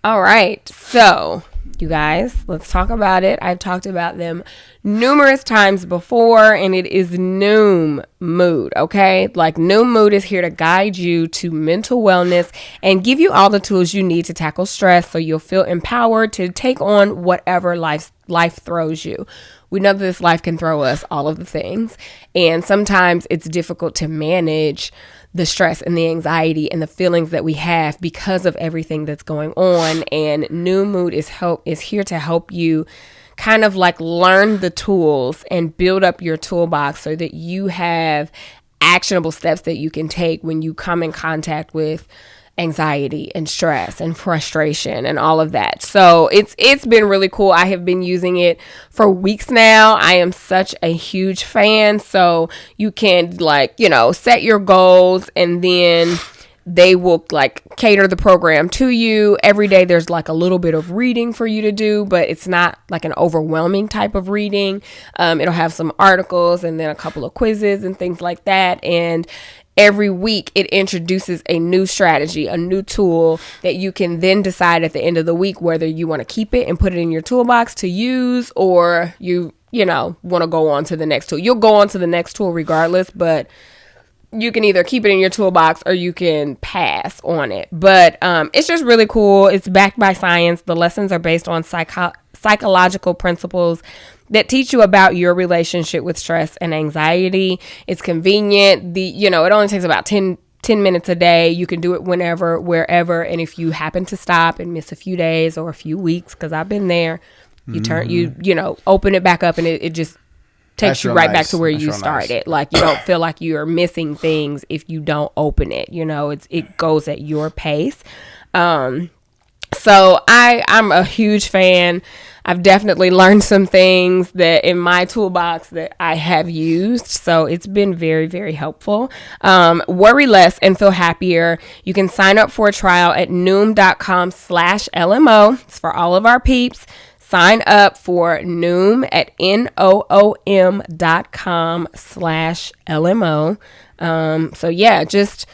All right. So, you guys, let's talk about it. I've talked about them numerous times before, and it is Noom Mood, okay? Like, Noom Mood is here to guide you to mental wellness and give you all the tools you need to tackle stress so you'll feel empowered to take on whatever life life throws you. We know that this life can throw us all of the things. And sometimes it's difficult to manage the stress and the anxiety and the feelings that we have because of everything that's going on. And New Mood is here to help you kind of like learn the tools and build up your toolbox so that you have actionable steps that you can take when you come in contact with anxiety and stress and frustration and all of that. So it's been really cool. I have been using it for weeks now. I am such a huge fan. So you can set your goals, and then they will cater the program to you. Every day there's a little bit of reading for you to do, but it's not like an overwhelming type of reading. It'll have some articles and then a couple of quizzes and things like that. And every week it introduces a new strategy, a new tool that you can then decide at the end of the week whether you want to keep it and put it in your toolbox to use, or you want to go on to the next tool. You'll go on to the next tool regardless, but you can either keep it in your toolbox or you can pass on it. But it's just really cool. It's backed by science. The lessons are based on psychological principles that teach you about your relationship with stress and anxiety. It's convenient. It only takes about 10 minutes a day. You can do it whenever, wherever. And if you happen to stop and miss a few days or a few weeks, because I've been there, you open it back up and it just takes you right back to where you started. Like, you don't feel like you're missing things if you don't open it. It goes at your pace. So I'm a huge fan. I've definitely learned some things that in my toolbox that I have used. So it's been very, very helpful. Worry less and feel happier. You can sign up for a trial at noom.com/LMO. It's for all of our peeps. Sign up for Noom at noom.com/LMO. So yeah, just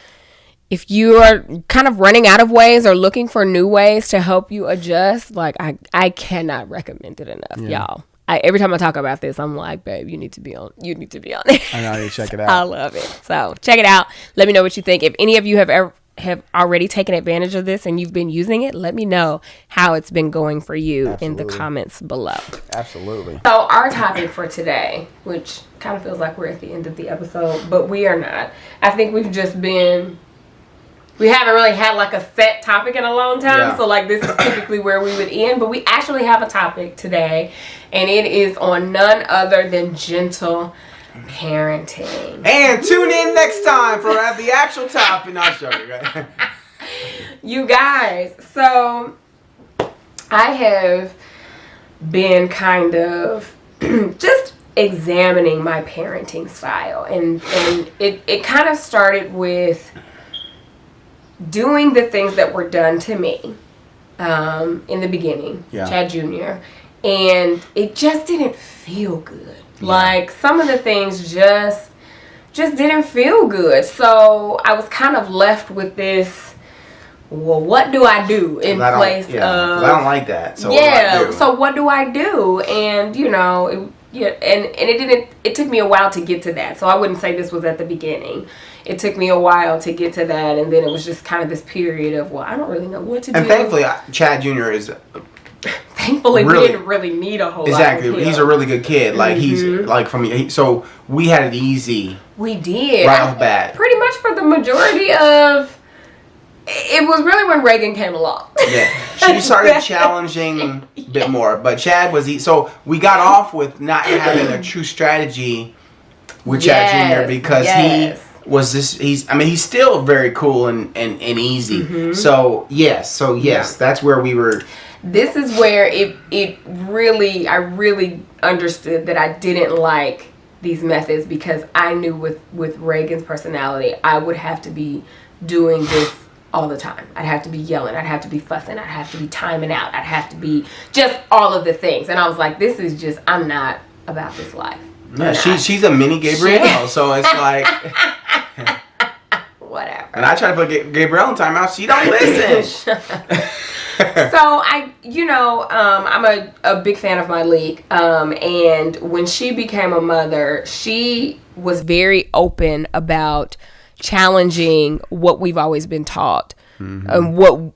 if you are kind of running out of ways or looking for new ways to help you adjust, I cannot recommend it enough, y'all. Every time I talk about this, I'm like, babe, you need to be on it.
I know, you check it out.
I love it. So check it out. Let me know what you think. If any of you have already taken advantage of this and you've been using it, let me know how it's been going for you in the comments below.
Absolutely.
So our topic for today, which kind of feels like we're at the end of the episode, but we are not. I think we haven't really had a set topic in a long time. Yeah. So this is typically where we would end, but we actually have a topic today, and it is on none other than gentle parenting.
And tune in next time for the actual topic. No, I'm joking, right?
You guys, so I have been kind of just examining my parenting style, and it kind of started with doing the things that were done to me in the beginning, Chad Jr., and it just didn't feel good. Yeah. Some of the things just didn't feel good. So I was kind of left with this, well, what do I do in place of... I don't
like that. So
what do I do? And, it took me a while to get to that. So I wouldn't say this was at the beginning. It took me a while to get to that, and then it was just kind of this period of, I don't really know what to do.
And thankfully, Chad Jr. is...
Thankfully, we didn't really need a whole lot.
Exactly. He's a really good kid. So we had it easy.
We did.
Right off the bat.
Pretty much for the majority of... It was really when Reagan came along.
Yeah. She started challenging a bit more. But Chad was... So we got off with not having a true strategy with Chad Jr. because he was this... He's still very cool and easy. Mm-hmm. So, yes, that's where we were...
This is where I really understood that I didn't like these methods, because I knew with Reagan's personality, I would have to be doing this all the time. I'd have to be yelling. I'd have to be fussing. I'd have to be timing out. I'd have to be just all of the things. And I was like, this is just, I'm not about this life.
Yeah, she's a mini Gabrielle, so it's like...
Whatever.
And I try to put Gabrielle in timeout. She don't listen.
So I'm a big fan of my league. And when she became a mother, she was very open about challenging what we've always been taught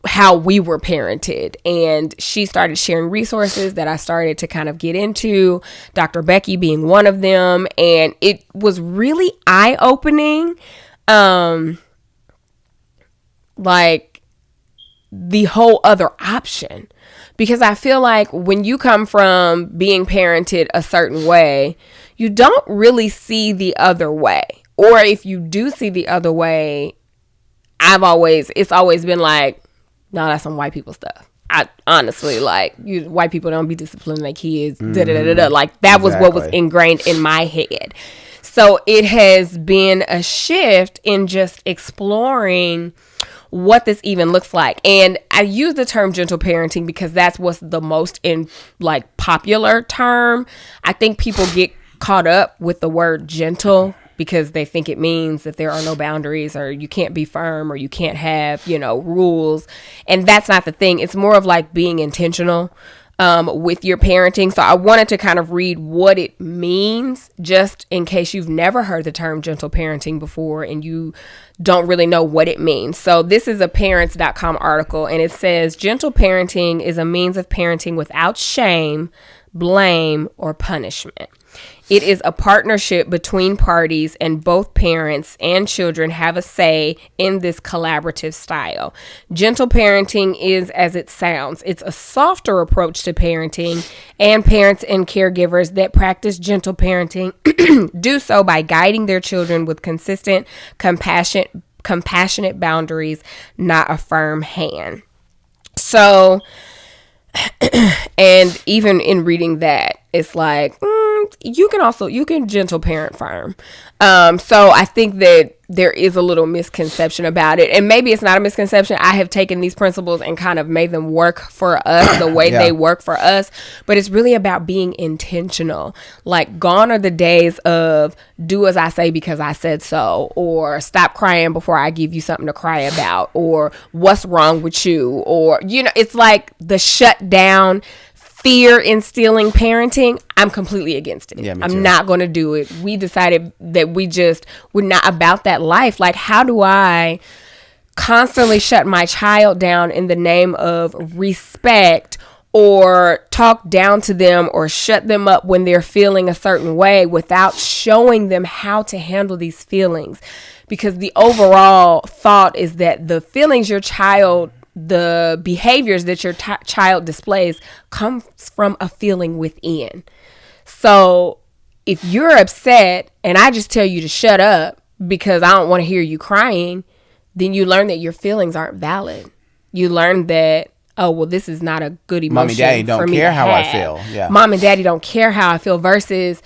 how we were parented. And she started sharing resources that I started to kind of get into, Dr.Becky being one of them. And it was really eye-opening. Like the whole other option, because I feel like when you come from being parented a certain way, you don't really see the other way. Or if you do see the other way, it's always been like, no, that's some white people stuff. I honestly, like, white people don't be disciplining their kids. Like, that was what was ingrained in my head. So it has been a shift in just exploring what this even looks like. And I use the term gentle parenting because that's what's the most popular term. I think people get caught up with the word gentle because they think it means that there are no boundaries, or you can't be firm, or you can't have, rules. And that's not the thing. It's more of like being intentional with your parenting. So I wanted to kind of read what it means, just in case you've never heard the term gentle parenting before and you don't really know what it means. So this is a parents.com article, and it says gentle parenting is a means of parenting without shame, blame, or punishment. It is a partnership between parties, and both parents and children have a say in this collaborative style. Gentle parenting is as it sounds. It's a softer approach to parenting, and parents and caregivers that practice gentle parenting do so by guiding their children with consistent, compassionate boundaries, not a firm hand. So, and even in reading that, it's like, you can gentle parent firm. So I think that there is a little misconception about it, and maybe it's not a misconception. I have taken these principles and kind of made them work for us the way they work for us, but it's really about being intentional. Like, gone are the days of do as I say because I said so, or stop crying before I give you something to cry about, or what's wrong with you, or, it's like the shut down, fear instilling parenting. I'm completely against it. Yeah, I'm not going to do it. We decided that we're not about that life. Like, how do I constantly shut my child down in the name of respect, or talk down to them, or shut them up when they're feeling a certain way without showing them how to handle these feelings? Because the overall thought is that the behaviors that your child displays comes from a feeling within. So if you're upset and I just tell you to shut up because I don't want to hear you crying, then you learn that your feelings aren't valid. You learn that, oh, well, this is not a good emotion. Mom and daddy don't care how I feel. Yeah. Mom and daddy don't care how I feel versus,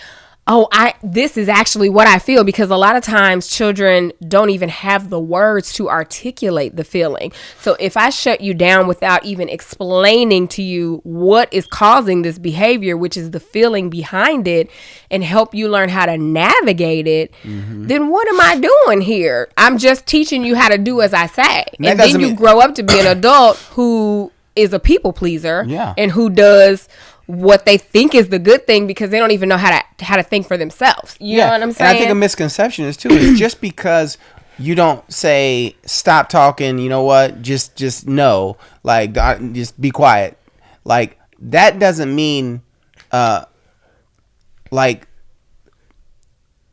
this is actually what I feel, because a lot of times children don't even have the words to articulate the feeling. So if I shut you down without even explaining to you what is causing this behavior, which is the feeling behind it, and help you learn how to navigate it, then what am I doing here? I'm just teaching you how to do as I say. And then you grow up to be an adult who is a people pleaser, and who does what they think is the good thing because they don't even know how to think for themselves. You know what I'm saying?
And I think a misconception is just because you don't say stop talking, you know what? Just no, like just be quiet. Like, that doesn't mean like,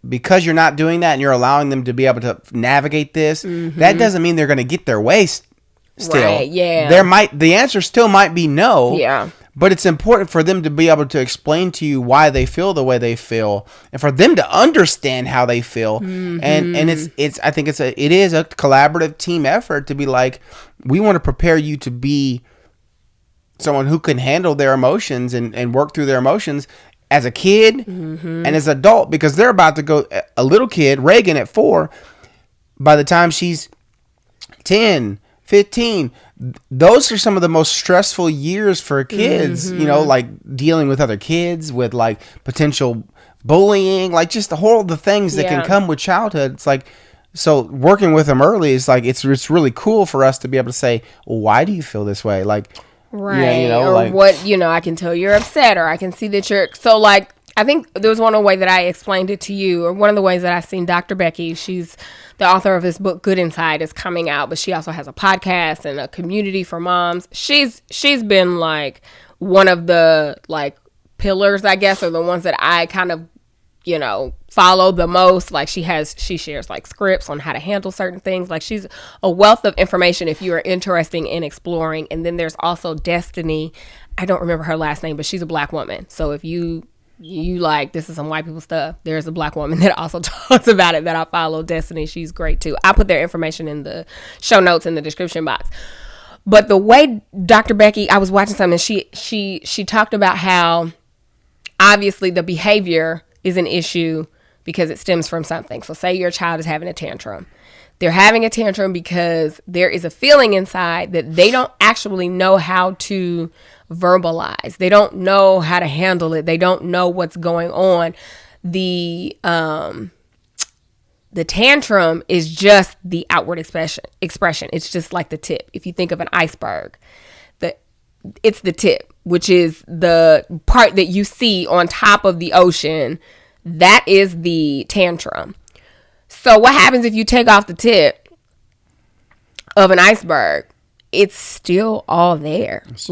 because you're not doing that and you're allowing them to be able to navigate this, that doesn't mean they're going to get their way still.
Right, yeah.
The answer still might be no.
Yeah.
But it's important for them to be able to explain to you why they feel the way they feel, and for them to understand how they feel. And I think it is a collaborative team effort to be like, we want to prepare you to be someone who can handle their emotions and work through their emotions as a kid and as an adult, because they're about to go, a little kid, Reagan at 4, by the time she's 10, 15, those are some of the most stressful years for kids, like dealing with other kids, with like potential bullying, like just the things that can come with childhood. It's like, so working with them early is like, it's really cool for us to be able to say, well, why do you feel this way? Like,
right. Or like, what, I can tell you're upset, or I can see that you're, so like, I think there was one way that I explained it to you, or one of the ways that I've seen Dr. Becky. She's the author of this book, Good Inside, is coming out, but she also has a podcast and a community for moms. She's been like one of the like pillars, I guess, or the ones that I kind of, follow the most. Like she shares like scripts on how to handle certain things. Like she's a wealth of information if you are interested in exploring. And then there's also Destini. I don't remember her last name, but she's a Black woman. So if you like, this is some white people stuff, there's a Black woman that also talks about it that I follow, Destini. She's great too. I'll put their information in the show notes in the description box. But the way Dr. Becky, I was watching something, she talked about how obviously the behavior is an issue because it stems from something. So say your child is having a tantrum. They're having a tantrum because there is a feeling inside that they don't actually know how to verbalize. They don't know how to handle it. They don't know what's going on. The tantrum is just the outward expression. It's just like the tip. If you think of an iceberg, it's the tip, which is the part that you see on top of the ocean. That is the tantrum. So what happens if you take off the tip of an iceberg? It's still all there. It's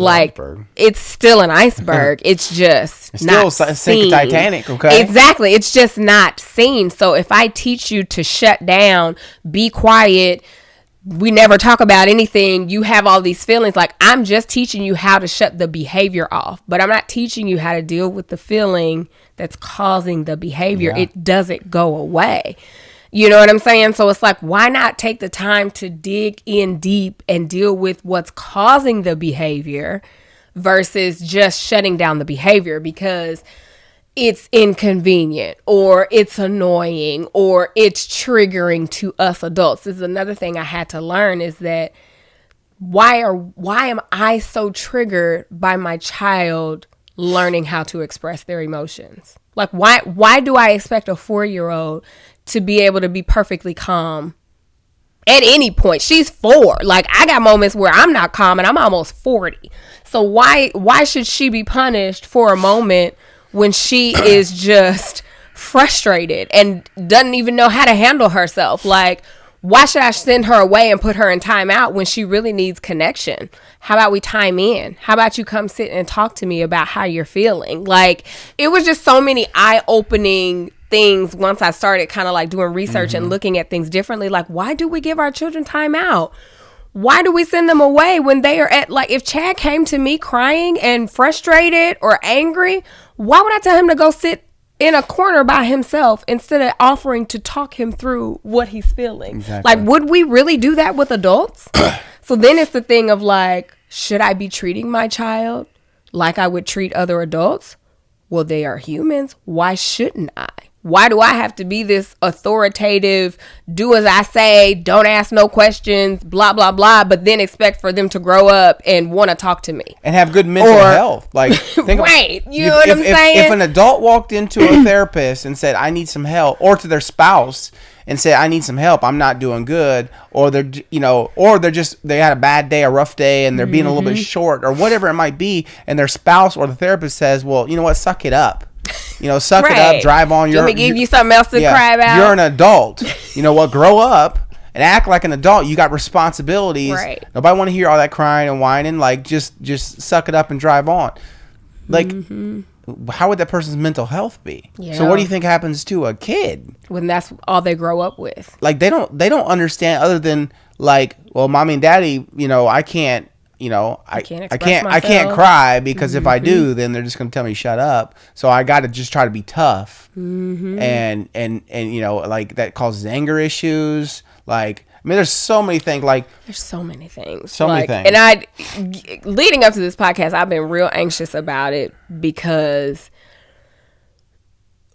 still an iceberg. It's just it's not still seen.
Titanic, okay?
Exactly. It's just not seen. So if I teach you to shut down, be quiet, we never talk about anything, you have all these feelings, like I'm just teaching you how to shut the behavior off, but I'm not teaching you how to deal with the feeling that's causing the behavior. Yeah. It doesn't go away. You know what I'm saying? So it's like, why not take the time to dig in deep and deal with what's causing the behavior versus just shutting down the behavior because it's inconvenient or it's annoying or it's triggering to us adults. This is another thing I had to learn, is that why am I so triggered by my child learning how to express their emotions? Like why do I expect a 4-year-old to be able to be perfectly calm at any point? She's 4. Like I got moments where I'm not calm and I'm almost 40. So why should she be punished for a moment when she is just frustrated and doesn't even know how to handle herself? Like, why should I send her away and put her in timeout when she really needs connection? How about we time in? How about you come sit and talk to me about how you're feeling? Like, it was just so many eye-opening things once I started kind of like doing research and looking at things differently. Like, why do we give our children time out? Why do we send them away when they are at, like, if Chad came to me crying and frustrated or angry, why would I tell him to go sit in a corner by himself instead of offering to talk him through what he's feeling? Exactly. Like, would we really do that with adults? So then it's the thing of like, should I be treating my child like I would treat other adults? Well, they are humans. Why shouldn't I? Why do I have to be this authoritative, do as I say, don't ask no questions, blah, blah, blah, but then expect for them to grow up and want to talk to me? And
have good mental health. Like, think
right. You know what I'm saying?
If an adult walked into a therapist and said, I need some help, or to their spouse and said, I need some help, I'm not doing good, or they had a bad day, a rough day, and they're being a little bit short, or whatever it might be, and their spouse or the therapist says, well, you know what, suck it up. Suck it up, drive on.
Let me give you something else to cry about.
You're an adult. You know what? Grow up and act like an adult. You got responsibilities. Right. Nobody want to hear all that crying and whining. Like, just suck it up and drive on. Like, how would that person's mental health be? Yeah. So what do you think happens to a kid
when that's all they grow up with?
Like, they don't understand, other than like, well, mommy and daddy, I can't. I can't cry because if I do, then they're just going to tell me shut up. So I got to just try to be tough. And like that causes anger issues. Like, I mean, there's so many things. Like,
there's so many things.
And
leading up to this podcast, I've been real anxious about it because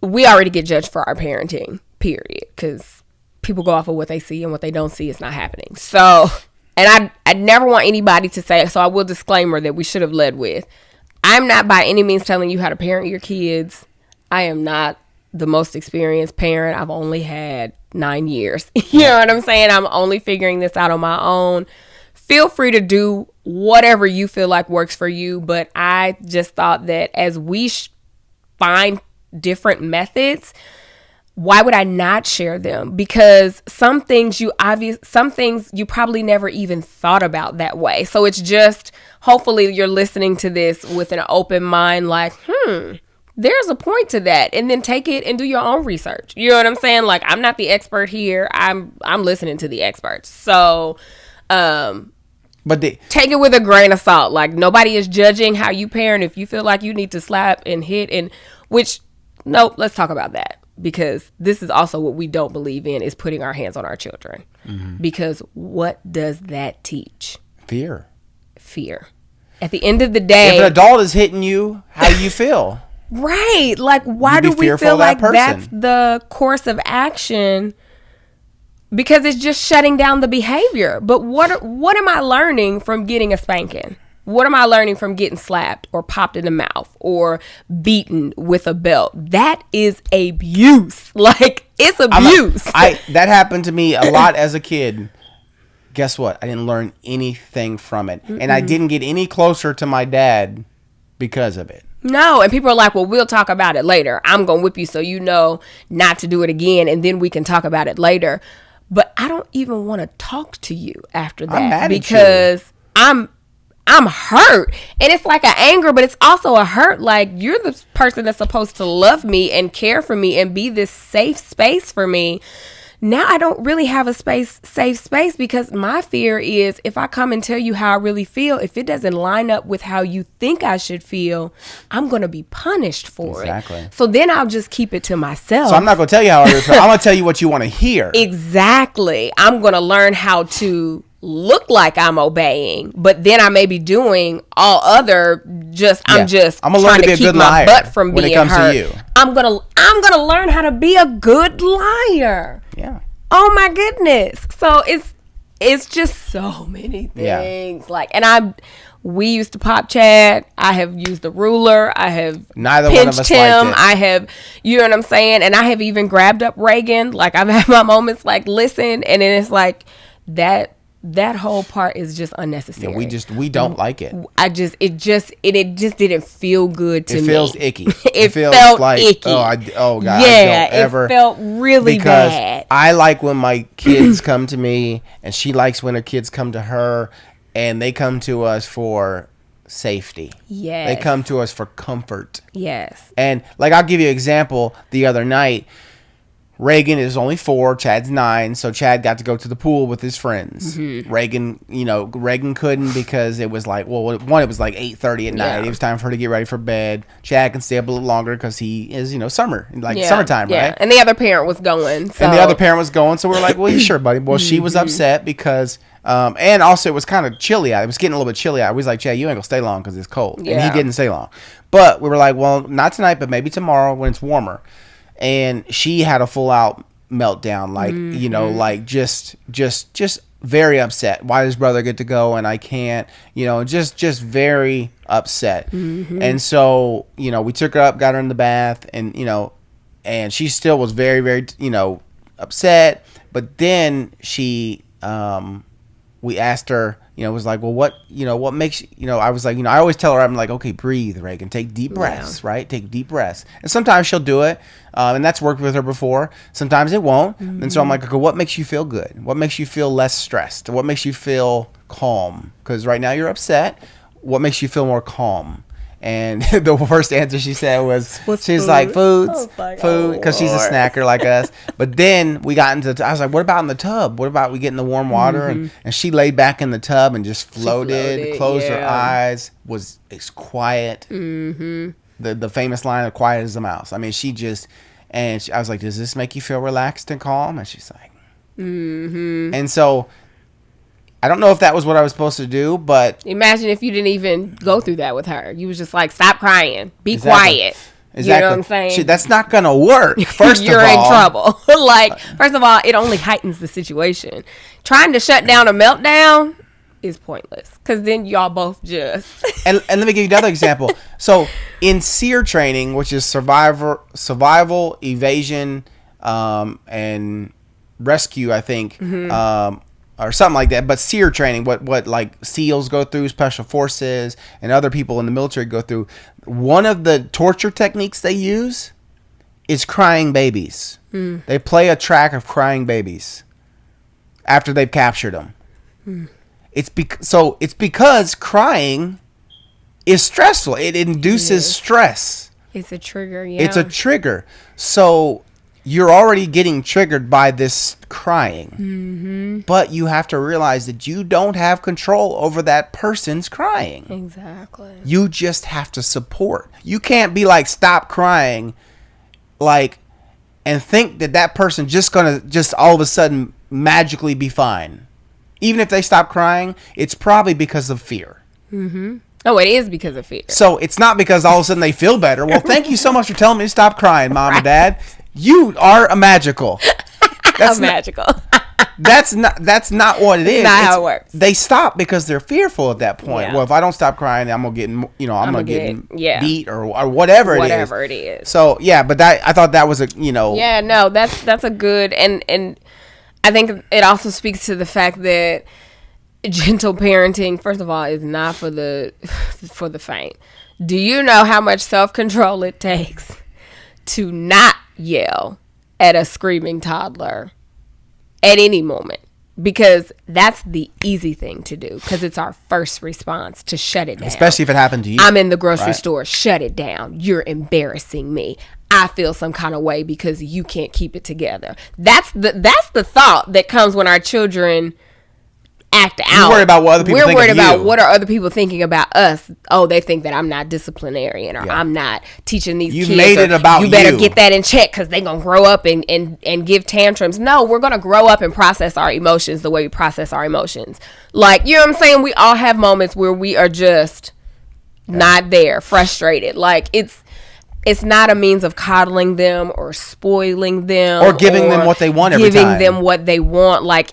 we already get judged for our parenting, period. Because people go off of what they see, and what they don't see is not happening. So. And I never want anybody to say, so I will disclaimer that we should have led with, I'm not by any means telling you how to parent your kids. I am not the most experienced parent. I've only had 9 years. You know what I'm saying? I'm only figuring this out on my own. Feel free to do whatever you feel like works for you. But I just thought that as we find different methods, why would I not share them? Because some things you probably never even thought about that way. So it's just, hopefully you're listening to this with an open mind, like, there's a point to that, and then take it and do your own research. You know what I'm saying? Like, I'm not the expert here. I'm listening to the experts. So, take it with a grain of salt. Like, nobody is judging how you parent. If you feel like you need to slap and hit, let's talk about that. Because this is also what we don't believe in, is putting our hands on our children. Mm-hmm. Because what does that teach?
Fear.
At the end of the day,
if an adult is hitting you, how do you feel?
Right. Like, why do we feel like that's the course of action? Because it's just shutting down the behavior. But what am I learning from getting a spanking? What am I learning from getting slapped or popped in the mouth or beaten with a belt? That is abuse. Like, it's abuse.
That happened to me a lot as a kid. Guess what? I didn't learn anything from it. Mm-mm. And I didn't get any closer to my dad because of it.
No, and people are like, well, we'll talk about it later. I'm going to whip you so you know not to do it again, and then we can talk about it later. But I don't even want to talk to you after that.
I'm mad
because I'm hurt. And it's like an anger, but it's also a hurt. Like, you're the person that's supposed to love me and care for me and be this safe space for me. Now I don't really have a safe space, because my fear is, if I come and tell you how I really feel, if it doesn't line up with how you think I should feel, I'm going to be punished for it. So then I'll just keep it to myself.
So I'm not going to tell you how I really feel. I'm going to tell you what you want to hear.
Exactly. I'm going to learn how to look like I'm obeying, but then I may be doing all other I'm gonna
learn to be a good liar
butt from
when
being
it comes
hurt.
to you.
I'm gonna learn how to be a good liar.
Yeah.
Oh my goodness. So it's just so many things. Yeah. Like, and we used to pop Chad. I have used a ruler. I have pinched him. I have, you know what I'm saying? And I have even grabbed up Reagan. Like, I've had my moments like, listen, and then it's like that whole part is just unnecessary.
Yeah, we don't like it.
It just didn't feel good to me.
It feels icky.
It felt like icky.
Oh God.
Yeah, it felt really bad.
I like when my kids come to me, and she likes when her kids come to her, and they come to us for safety.
Yes.
They come to us for comfort.
Yes.
And like, I'll give you an example. The other night, Reagan is only 4, Chad's 9, so Chad got to go to the pool with his friends. Mm-hmm. Reagan couldn't, because it was like, well, one, it was like 8:30 at night. It was time for her to get ready for bed. Chad can stay up a little longer because he is, summertime, right?
And the other parent was going. So.
And the other parent was going, so we're like, well, sure, buddy. Well, she was upset because, and also it was kind of chilly out. It was getting a little bit chilly out. We was like, Chad, you ain't gonna stay long because it's cold. Yeah. And he didn't stay long. But we were like, well, not tonight, but maybe tomorrow when it's warmer. And she had a full out meltdown, like, like just very upset. Why does brother get to go and I can't? Just very upset. Mm-hmm. And so, we took her up, got her in the bath, and and she still was very, very, upset. But then she, we asked her, was like, well, what makes you, I was like, I always tell her, I'm like, okay, breathe, Reagan, take deep breaths, right? Take deep breaths. And sometimes she'll do it. And that's worked with her before. Sometimes it won't. Mm-hmm. And so I'm like, okay, what makes you feel good? What makes you feel less stressed? What makes you feel calm? Because right now you're upset. What makes you feel more calm? And the first answer she said was, she's like, food, because she's a snacker like us. But then we got into, I was like, what about in the tub? What about we get in the warm water? Mm-hmm. And she laid back in the tub and just floated, closed her eyes, it's quiet. Mm-hmm. The famous line of quiet as a mouse. I mean, I was like, does this make you feel relaxed and calm? And she's like, mm-hmm. And so, I don't know if that was what I was supposed to do, but...
Imagine if you didn't even go through that with her. You was just like, stop crying. Be quiet. Exactly. You know what I'm saying?
That's not going to work, first of all.
You're in trouble. Like, first of all, it only heightens the situation. Trying to shut down a meltdown is pointless, because then y'all both just...
and let me give you another example. So, in SEER training, which is survival, evasion, and rescue, I think... Mm-hmm. Or something like that, but SEER training, what like SEALs go through, special forces, and other people in the military go through. One of the torture techniques they use is crying babies. They play a track of crying babies after they've captured them. It's because crying is stressful. It induces stress.
It's a trigger. Yeah,
it's a trigger. So you're already getting triggered by this crying, but you have to realize that you don't have control over that person's crying.
Exactly.
You just have to support. You can't be like, stop crying, like, and think that person just gonna just all of a sudden magically be fine. Even if they stop crying, it's probably because of fear.
Oh, it is because of fear.
So it's not because all of a sudden they feel better. Well, thank you so much for telling me to stop crying, Mom and Dad. You are a magical.
That's magical.
That's not what it is.
Not how it works.
They stop because they're fearful at that point.
Yeah.
Well, if I don't stop crying, I'm gonna get, I'm gonna get beat or whatever
it is.
So yeah, but I thought that was
Yeah, no, that's a good and I think it also speaks to the fact that gentle parenting, first of all, is not for the faint. Do you know how much self-control it takes to not yell at a screaming toddler at any moment? Because that's the easy thing to do, because it's our first response to shut it down.
Especially if it happened to you.
I'm in the grocery store. Shut it down. You're embarrassing me. I feel some kind of way because you can't keep it together. That's the thought that comes when our children act out.
We're worried about what other people think of you.
We're worried about what are other people thinking about us. Oh, they think that I'm not disciplinarian, or I'm not teaching these kids.
You made it about
you better get that in check because they're going to grow up and give tantrums. No, we're going to grow up and process our emotions the way we process our emotions. Like, you know what I'm saying? We all have moments where we are just not there, frustrated. Like, it's not a means of coddling them or spoiling them
or giving them what they want every time.
Giving them what they want. Like,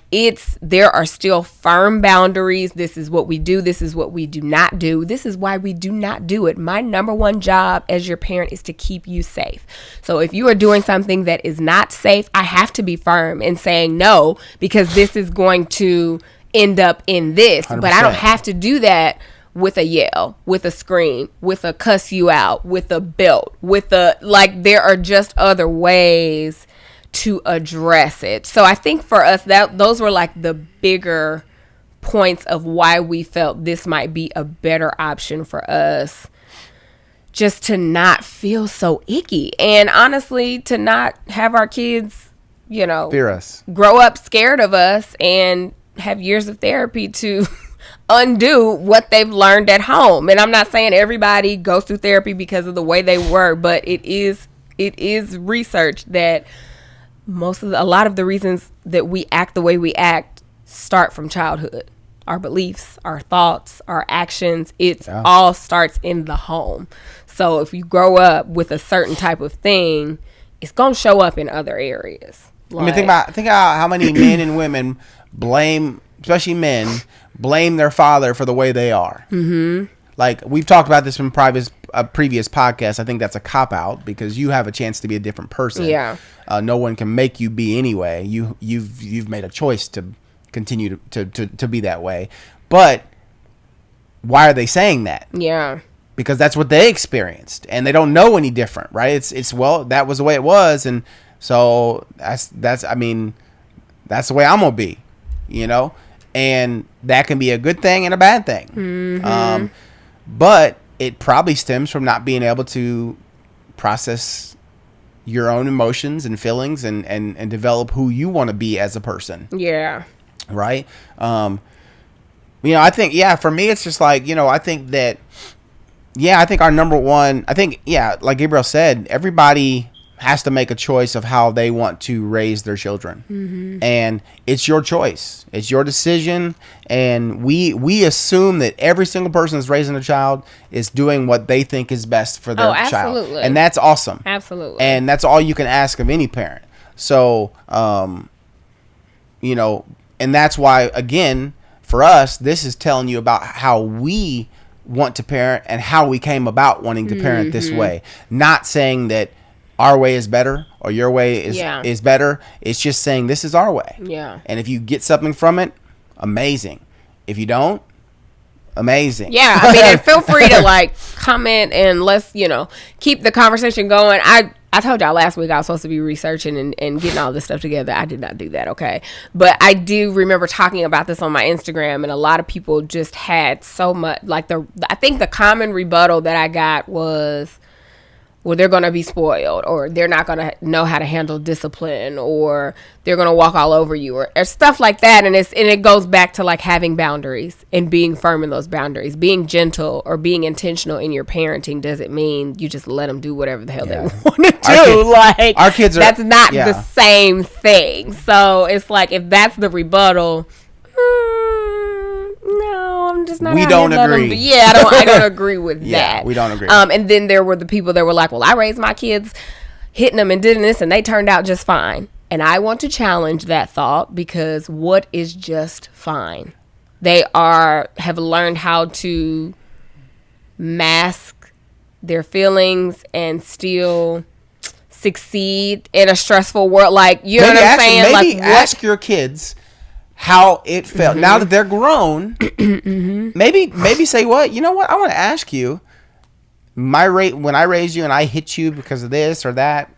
there are still firm boundaries. This is what we do. This is what we do not do. This is why we do not do it. My number one job as your parent is to keep you safe. So if you are doing something that is not safe, I have to be firm in saying no, because this is going to end up in this. 100%. But I don't have to do that with a yell, with a scream, with a cuss you out, with a belt, there are just other ways to address it. So I think for us, those were like the bigger points of why we felt this might be a better option for us, just to not feel so icky, and honestly to not have our kids,
fear us,
grow up scared of us, and have years of therapy to undo what they've learned at home. And I'm not saying everybody goes through therapy because of the way they were, but it is research that a lot of the reasons that we act the way we act start from childhood. Our beliefs, our thoughts, our actions, all starts in the home. So if you grow up with a certain type of thing, it's going to show up in other areas.
Like, think about how many men and women especially men, blame their father for the way they are. Mm-hmm. Like, we've talked about this in previous podcasts. I think that's a cop-out, because you have a chance to be a different person.
Yeah.
No one can make you be anyway. You've made a choice to continue to be that way. But why are they saying that?
Yeah. Because
that's what they experienced, and they don't know any different, right? It's that was the way it was, and so that's the way I'm gonna be, and that can be a good thing and a bad thing. Mm-hmm. But it probably stems from not being able to process your own emotions and feelings and develop who you want to be as a person.
Yeah.
Right. I think, for me, it's just like, I think that, I think our number one, like Gabriel said, everybody has to make a choice of how they want to raise their children. Mm-hmm. And it's your choice. It's your decision. And we assume that every single person that's raising a child is doing what they think is best for their child. And that's awesome.
Absolutely.
And that's all you can ask of any parent. So, and that's why, again, for us, this is telling you about how we want to parent and how we came about wanting to parent this way. Not saying that our way is better or your way is better. It's just saying this is our way.
Yeah.
And if you get something from it, amazing. If you don't, amazing.
Yeah. And feel free to comment and let's, keep the conversation going. I I told y'all last week I was supposed to be researching and getting all this stuff together. I did not do that, okay? But I do remember talking about this on my Instagram, and a lot of people just had so much, like, I think the common rebuttal that I got was, well, they're going to be spoiled, or they're not going to know how to handle discipline, or they're going to walk all over you, or stuff like that. And it goes back to like having boundaries and being firm in those boundaries. Being gentle or being intentional in your parenting doesn't mean you just let them do whatever the hell they want to do.
Our kids are,
that's not the same thing. So it's like, if that's the rebuttal, no, I'm just not.
We don't agree.
I don't agree with that.
We don't agree.
And then there were the people that were like, well, I raised my kids hitting them and doing this, and they turned out just fine. And I want to challenge that thought, because what is just fine? They have learned how to mask their feelings and still succeed in a stressful world. Like, you know what I'm saying?
Maybe ask your kids how it felt now that they're grown. maybe say, what, you know what, I want to ask you, when I raised you and I hit you because of this or that,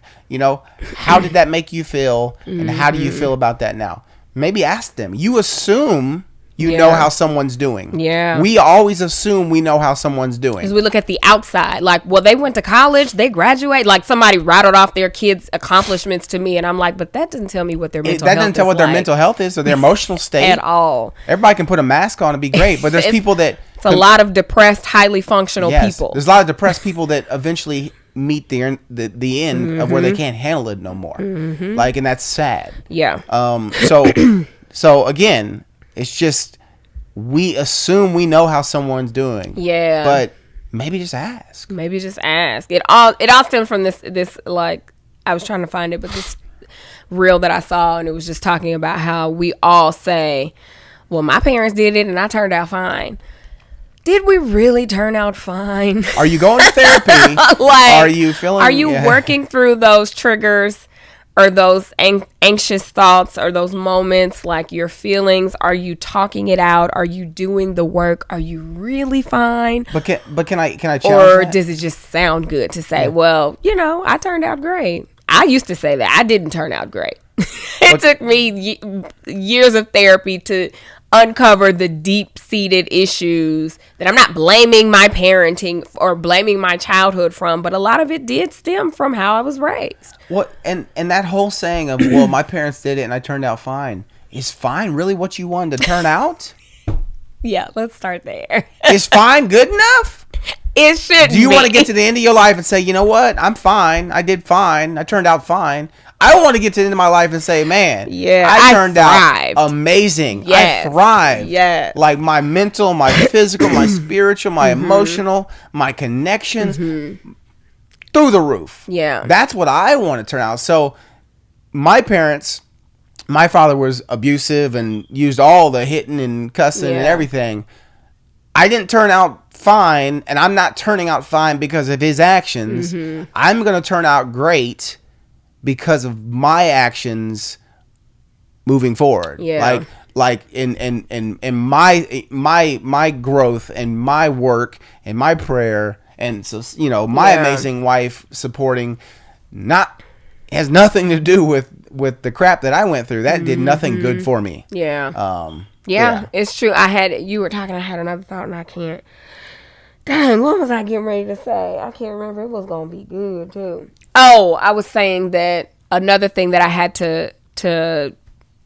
how did that make you feel, and how do you feel about that now? Maybe ask them. You assume you know how someone's doing. Yeah. We always assume we know how someone's doing.
Because we look at the outside. Like, well, they went to college, they graduate. Like, somebody rattled off their kids' accomplishments to me, and I'm like, but that doesn't tell me what their mental health is. That doesn't tell what
their mental health is or their emotional state.
At all.
Everybody can put a mask on and be great, but there's people that...
It's a lot of depressed, highly functional people. There's
a lot of depressed people that eventually meet the end of where they can't handle it no more. Like, and that's sad. Yeah. So again, it's just, we assume we know how someone's doing. Yeah. But maybe just ask.
It all stems from this like, I was trying to find it, but this reel that I saw, and it was just talking about how we all say, well, my parents did it and I turned out fine. Did we really turn out fine?
Are you going to therapy? Are you feeling...
Are you working through those triggers or those anxious thoughts or those moments, like your feelings? Are you talking it out? Are you doing the work? Are you really fine?
But can I challenge
Or
that?
does it just sound good to say, well, I turned out great? I used to say that. I didn't turn out great. It took me years of therapy to uncover the deep-seated issues that I'm not blaming my parenting or blaming my childhood from, but a lot of it did stem from how I was raised.
What and that whole saying of, well, my parents did it and I turned out fine. Is fine really what you wanted to turn out?
Yeah, let's start there.
Is fine good enough?
It should be.
Do you want to get to the end of your life and say, you know what? I'm fine. I did fine. I turned out fine. I don't want to get to the end of my life and say, man, I turned out amazing. Yes. I thrived. Yes. Like my mental, my physical, my spiritual, my emotional, my connections through the roof. Yeah. That's what I want to turn out. So my parents, my father was abusive and used all the hitting and cussing and everything. I didn't turn out fine, and I'm not turning out fine because of his actions. I'm going to turn out great because of my actions moving forward. Yeah. Like in my growth and my work and my prayer, and so my amazing wife supporting, has nothing to do with the crap that I went through. That did nothing good for me.
Yeah. It's true. You were talking, I had another thought and I can't. Dang, what was I getting ready to say? I can't remember. It was going to be good, too. Oh, I was saying that another thing that I had to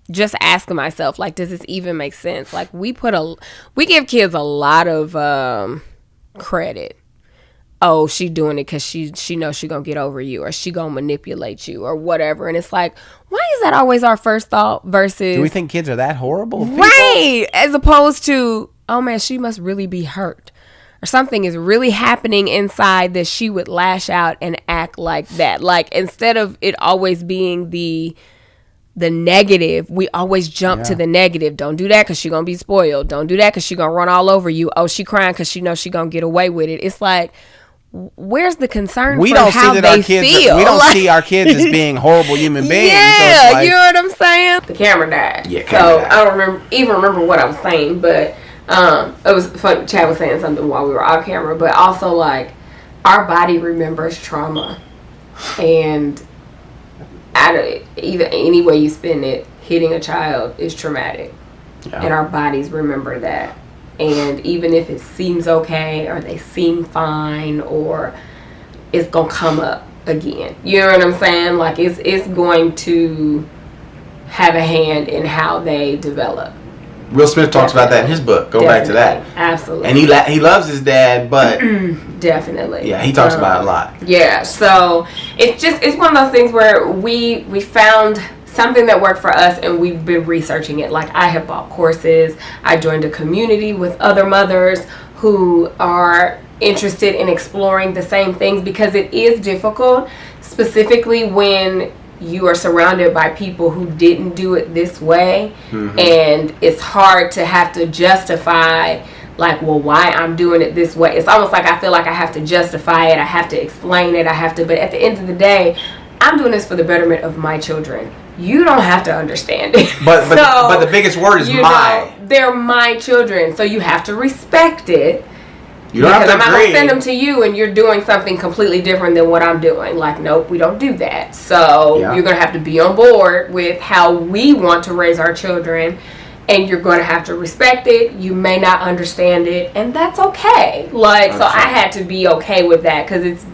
just ask myself, like, does this even make sense? Like, we give kids a lot of credit. Oh, she doing it because she knows she going to get over you, or she going to manipulate you, or whatever. And it's like, why is that always our first thought versus...
Do we think kids are that horrible?
Right! As opposed to, oh, man, she must really be hurt. Or something is really happening inside that she would lash out and act like that. Like, instead of it always being the negative, we always jump to the negative. Don't do that because she's going to be spoiled. Don't do that because she's going to run all over you. Oh, she crying because she knows she's going to get away with it. It's like, where's the concern for how they feel?
We don't see our kids as being horrible human beings.
Yeah, so you know what I'm saying? The camera died. Yeah, I don't remember what I was saying, but... it was fun. Chad was saying something while we were off camera, but also, like, our body remembers trauma. And either any way you spin it, hitting a child is traumatic. Yeah. And our bodies remember that. And even if it seems okay, or they seem fine, or it's going to come up again. You know what I'm saying? Like, it's going to have a hand in how they develop.
Will Smith talks about that in his book. Go back to that.
Absolutely.
And he loves his dad, but
definitely.
Yeah, he talks about it a lot.
Yeah, so it's one of those things where we found something that worked for us, and we've been researching it. Like, I have bought courses. I joined a community with other mothers who are interested in exploring the same things, because it is difficult, specifically when you are surrounded by people who didn't do it this way. Mm-hmm. And it's hard to have to justify, like, well, why I'm doing it this way. It's almost like I feel like I have to justify it, I have to explain it, but at the end of the day, I'm doing this for the betterment of my children. You don't have to understand it.
But the biggest word is my.
They're my children, so you have to respect it.
You don't have to
I'm not
agree.
going to send them to you and you're doing something completely different than what I'm doing. Like, nope, we don't do that. So you're going to have to be on board with how we want to raise our children, and you're going to have to respect it. You may not understand it, and that's okay. Like, so I had to be okay with that, because it's,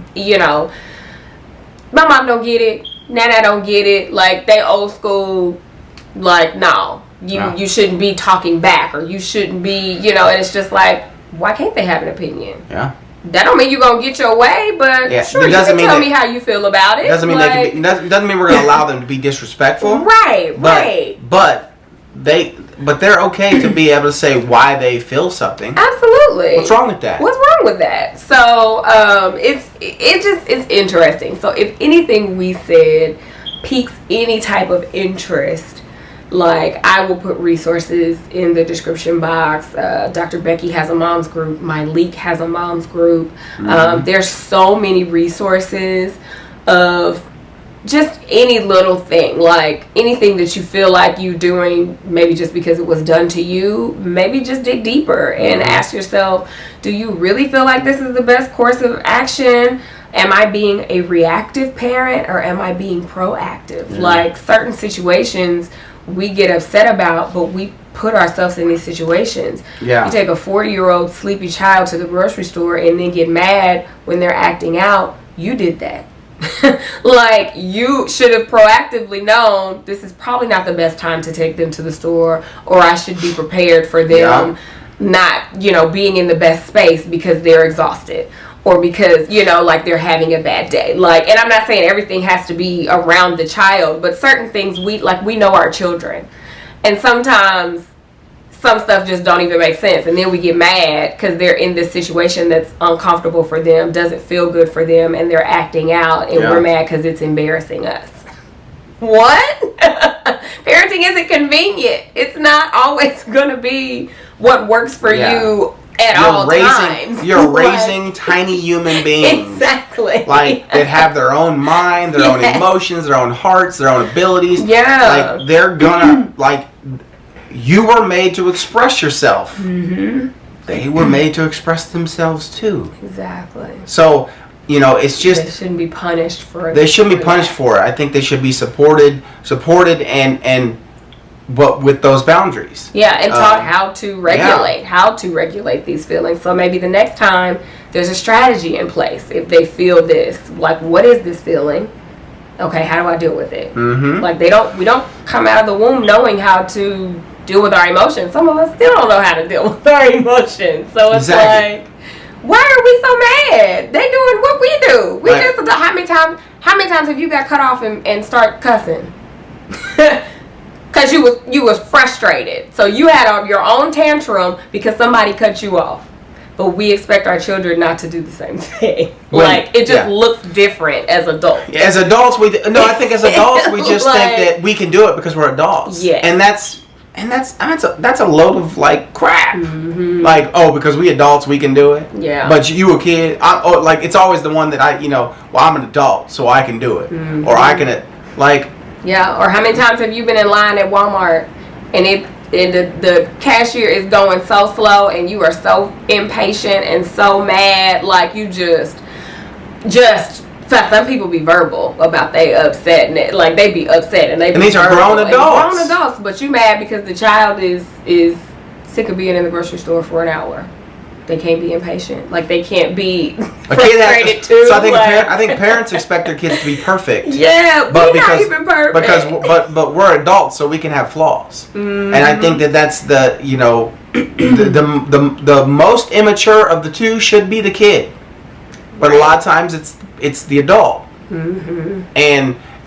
my mom don't get it. Nana don't get it. Like, they old school, like, no. You shouldn't be talking back, or you shouldn't be, and it's just like, why can't they have an opinion?
Yeah.
That don't mean you're going to get your way, but sure, you can tell me how you feel about it.
Doesn't mean doesn't mean we're going to allow them to be disrespectful.
Right.
But they're okay to be able to say why they feel something.
Absolutely.
What's wrong with that?
What's wrong with that? So, it's interesting. So, if anything we said piques any type of interest, like, I will put resources in the description box. Dr.Becky has a mom's group. My Leak has a mom's group. Mm-hmm. There's so many resources of just any little thing, like anything that you feel like you doing, maybe just because it was done to you. Maybe just dig deeper and ask yourself, do you really feel like this is the best course of action? Am I being a reactive parent, or am I being proactive? Mm-hmm. Like, certain situations we get upset about, but we put ourselves in these situations. Yeah. You take a 40-year-old sleepy child to the grocery store and then get mad when they're acting out. You did that. Like, you should have proactively known this is probably not the best time to take them to the store, or I should be prepared for them not, being in the best space because they're exhausted, or because, like, they're having a bad day. Like, and I'm not saying everything has to be around the child, but certain things we know our children. And sometimes some stuff just don't even make sense. And then we get mad because they're in this situation that's uncomfortable for them, doesn't feel good for them, and they're acting out, and we're mad because it's embarrassing us. What? Parenting isn't convenient. It's not always going to be what works for you at all times.
You're raising tiny human beings.
Exactly.
Like, that have their own mind, their own emotions, their own hearts, their own abilities.
Yeah.
Like, they're gonna, like, you were made to express yourself. Mm-hmm. They were made to express themselves too.
Exactly.
So, it's just,
they shouldn't be punished for it.
They shouldn't be punished for it. I think they should be supported but with those boundaries.
Yeah, and taught how to regulate these feelings. So maybe the next time there's a strategy in place. If they feel this, like, what is this feeling? Okay, how do I deal with it? Mm-hmm. Like, we don't come out of the womb knowing how to deal with our emotions. Some of us still don't know how to deal with our emotions. So it's like, why are we so mad? They doing what we do. We just, how many times have you got cut off and start cussing? Because you was frustrated. So you had your own tantrum because somebody cut you off. But we expect our children not to do the same thing. Like, it just looks different as adults.
As adults, I think as adults we just think that we can do it because we're adults.
Yeah.
And that's a load of, like, crap. Mm-hmm. Like, because we adults, we can do it.
Yeah.
But you a kid, like, it's always the one that I'm an adult, so I can do it. Mm-hmm. Or I can, like.
Yeah, or how many times have you been in line at Walmart and the cashier is going so slow and you are so impatient and so mad, like, you just some people be verbal about they upset, and they be upset, and
these are grown adults.
Grown adults, but you mad because the child is sick of being in the grocery store for an hour. They can't be impatient. Like, they can't be frustrated too.
So I think parents expect their kids to be perfect.
Yeah, but we're not even perfect.
But we're adults, so we can have flaws. Mm-hmm. And I think that's the the most immature of the two should be the kid. But a lot of times it's the adult. Mm-hmm.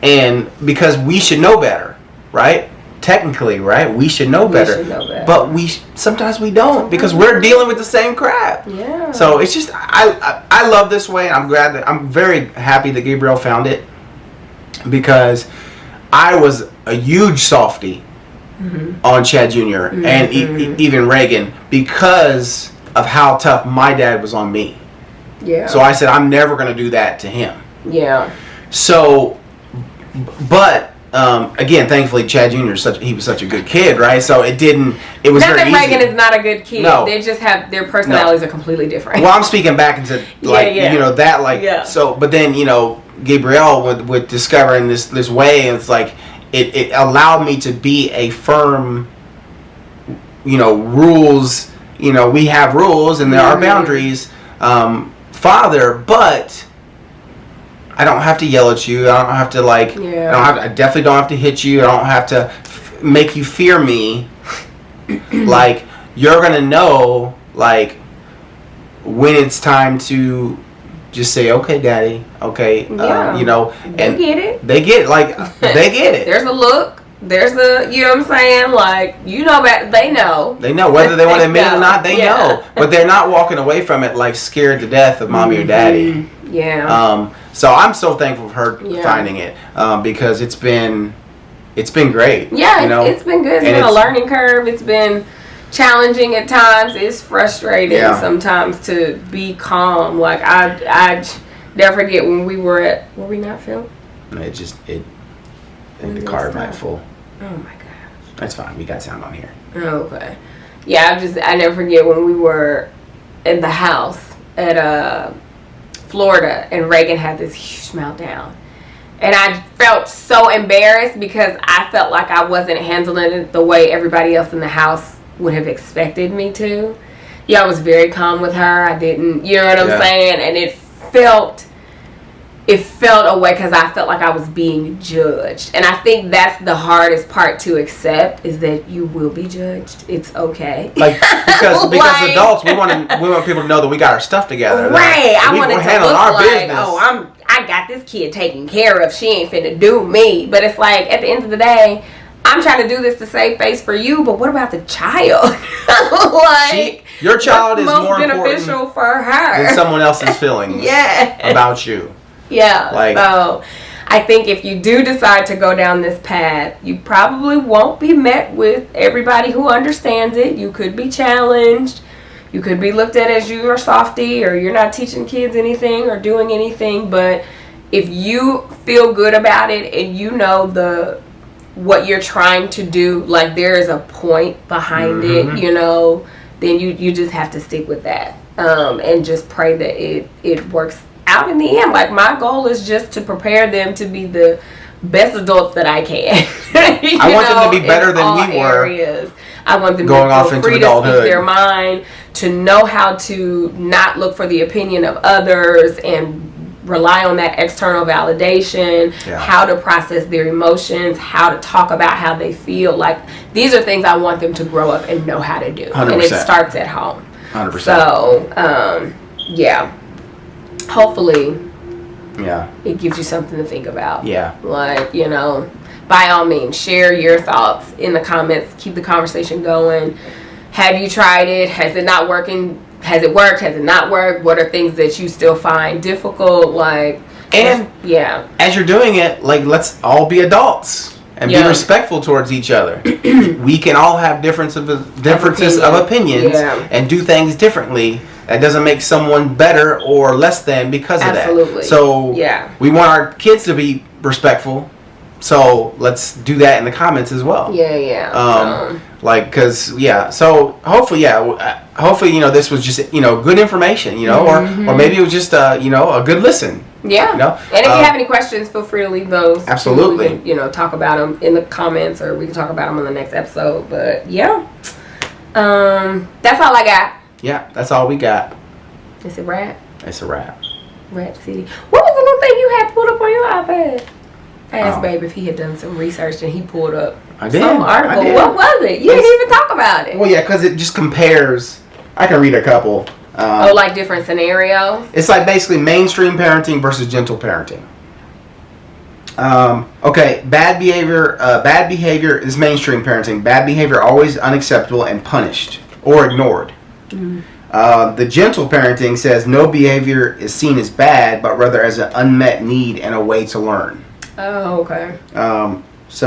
And because we should know better, right? Technically, right? We should know better. But sometimes we don't, because we're dealing with the same crap.
Yeah.
So it's just I love this way, and I'm very happy that Gabriel found it, because I was a huge softie on Chad Jr. and even Reagan, because of how tough my dad was on me.
Yeah.
So I said, I'm never going to do that to him.
Yeah.
So, but again, thankfully, Chad Jr. he was such a good kid, right? So it was
not
very
that
easy.
Reagan is not a good kid.
No.
They just have their personalities are completely different.
Well, I'm speaking back into So, but then Gabriel with discovering this way, and it's like it allowed me to be a firm, rules. We have rules, and there are boundaries. Father, but I don't have to yell at you. I don't have to I definitely don't have to hit you. I don't have to make you fear me. Like, you're gonna know, like, when it's time to just say, okay, Daddy, okay,
and they get it.
They get it. They get it.
There's a look. There's the, you know what I'm saying? Like, they know.
They know. Whether they want to admit it or not, they know. But they're not walking away from it, like, scared to death of mommy or daddy.
Yeah.
So I'm so thankful for her finding it, because it's been great.
Yeah, it's been good. It's been a learning curve. It's been challenging at times. It's frustrating sometimes to be calm. Like, I never forget when we were we not filmed?
The car might full.
Oh my gosh.
That's fine. We got sound on here.
Okay. Yeah, I never forget when we were in the house at Florida, and Reagan had this huge meltdown. And I felt so embarrassed, because I felt like I wasn't handling it the way everybody else in the house would have expected me to. Yeah, I was very calm with her. I didn't, you know what I'm saying? And it felt a way, because I felt like I was being judged. And I think that's the hardest part to accept, is that you will be judged. It's okay.
Like, because adults, we want people to know that we got our stuff together.
Right. I want it to look like, business. I got this kid taken care of. She ain't finna do me. But it's like, at the end of the day, I'm trying to do this to save face for you, but what about the child?
Your child is more
beneficial for her
than someone else's feelings about you.
Yeah. So I think if you do decide to go down this path, you probably won't be met with everybody who understands it. You could be challenged. You could be looked at as you are softy, or you're not teaching kids anything or doing anything. But if you feel good about it, and you know what you're trying to do, like, there is a point behind it, then you just have to stick with that, and just pray that it works out in the end. Like, my goal is just to prepare them to be the best adults that I can.
I want them to be better than we were.
Areas. I want them
going
to
off
feel
into
free
adulthood.
to speak their mind, to know how to not look for the opinion of others and rely on that external validation, how to process their emotions, how to talk about how they feel. Like, these are things I want them to grow up and know how to do.
100%.
And it starts at home.
100%.
So, hopefully, it gives you something to think about.
Yeah.
Like, by all means, share your thoughts in the comments. Keep the conversation going. Have you tried it? Has it not working? Has it worked? Has it not worked? What are things that you still find difficult? As
you're doing it, like, let's all be adults and be respectful towards each other. We can all have differences of opinions and do things differently. That doesn't make someone better or less than because of that. So we want our kids to be respectful. So let's do that in the comments as well. So hopefully, this was just, good information, or maybe it was just, a good listen.
Yeah.
You know?
And if you have any questions, feel free to leave those.
Absolutely.
We can, talk about them in the comments, or we can talk about them on the next episode. But yeah, that's all I got.
Yeah, that's all we got.
It's a wrap.
It's a wrap.
Rap City. What was the little thing you had pulled up on your iPad? I asked Babe if he had done some research, and he pulled up some article. What was it? You didn't even talk about it.
Well, yeah, because it just compares. I can read a couple.
Like different scenarios?
It's like basically mainstream parenting versus gentle parenting. Okay, bad behavior is mainstream parenting. Bad behavior always unacceptable and punished or ignored. Mm-hmm. The gentle parenting says no behavior is seen as bad, but rather as an unmet need and a way to learn.
Oh, okay.
It's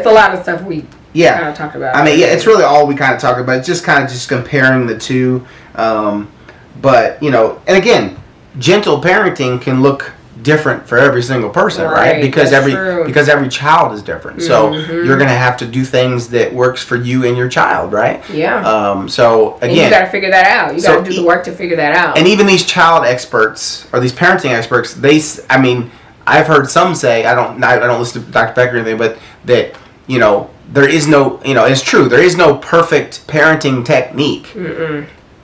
a lot of stuff we kind of talked about.
I mean, yeah, it's really all we kind of talked about. It's just kind of just comparing the two. But, and again, gentle parenting can look different for every single person, right? Because every child is different. So you're going to have to do things that works for you and your child, right?
Yeah.
So again,
and you got to figure that out. You got to do the work to figure that out.
And even these child experts or these parenting experts, I've heard some say, I don't listen to Dr. Becky or anything, but that, there is no, it's true, there is no perfect parenting technique.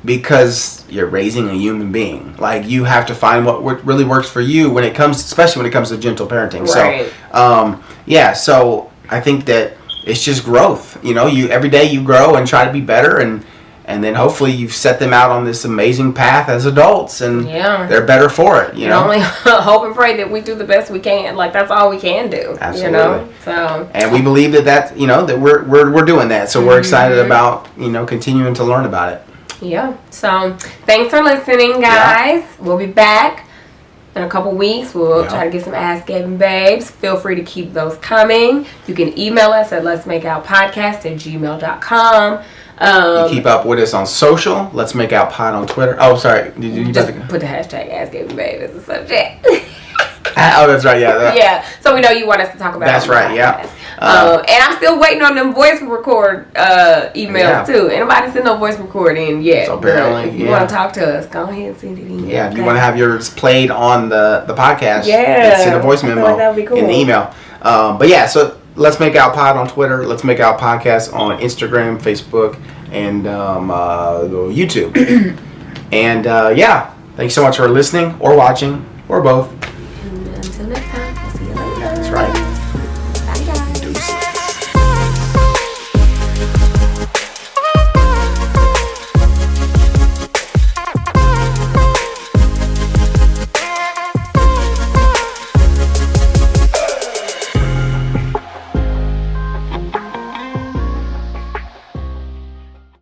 Because you're raising a human being. Like, you have to find what really works for you especially when it comes to gentle parenting.
Right.
So, so I think that it's just growth. You every day you grow and try to be better, and then hopefully you've set them out on this amazing path as adults, and they're better for it. You know,
only hope and pray that we do the best we can. Like, that's all we can do.
Absolutely.
So,
and we believe that that we're doing that. So we're excited about continuing to learn about it.
Yeah. So thanks for listening, guys. Yeah. We'll be back in a couple weeks. We'll try to get some Ask Gabe and Babes. Feel free to keep those coming. You can email us at letsmakeoutpodcast@gmail.com.
You keep up with us on social. Let's Make Out Pod on Twitter. Oh, sorry.
You just put the hashtag Ask Gabe and Babe as the subject.
Oh, that's right. Yeah.
Yeah. So we know you want us to talk about.
That's right. Yeah.
And I'm still waiting on them voice record emails too. Anybody send no voice recording yet?
So apparently,
if you want to talk to us, go ahead and send it in.
Yeah. If you want to have yours played on the podcast, send a voice memo
like that would be cool.
in the email. But yeah, so Let's Make Out Pod on Twitter. Let's Make Out Podcast on Instagram, Facebook, and YouTube. And thanks so much for listening or watching or both.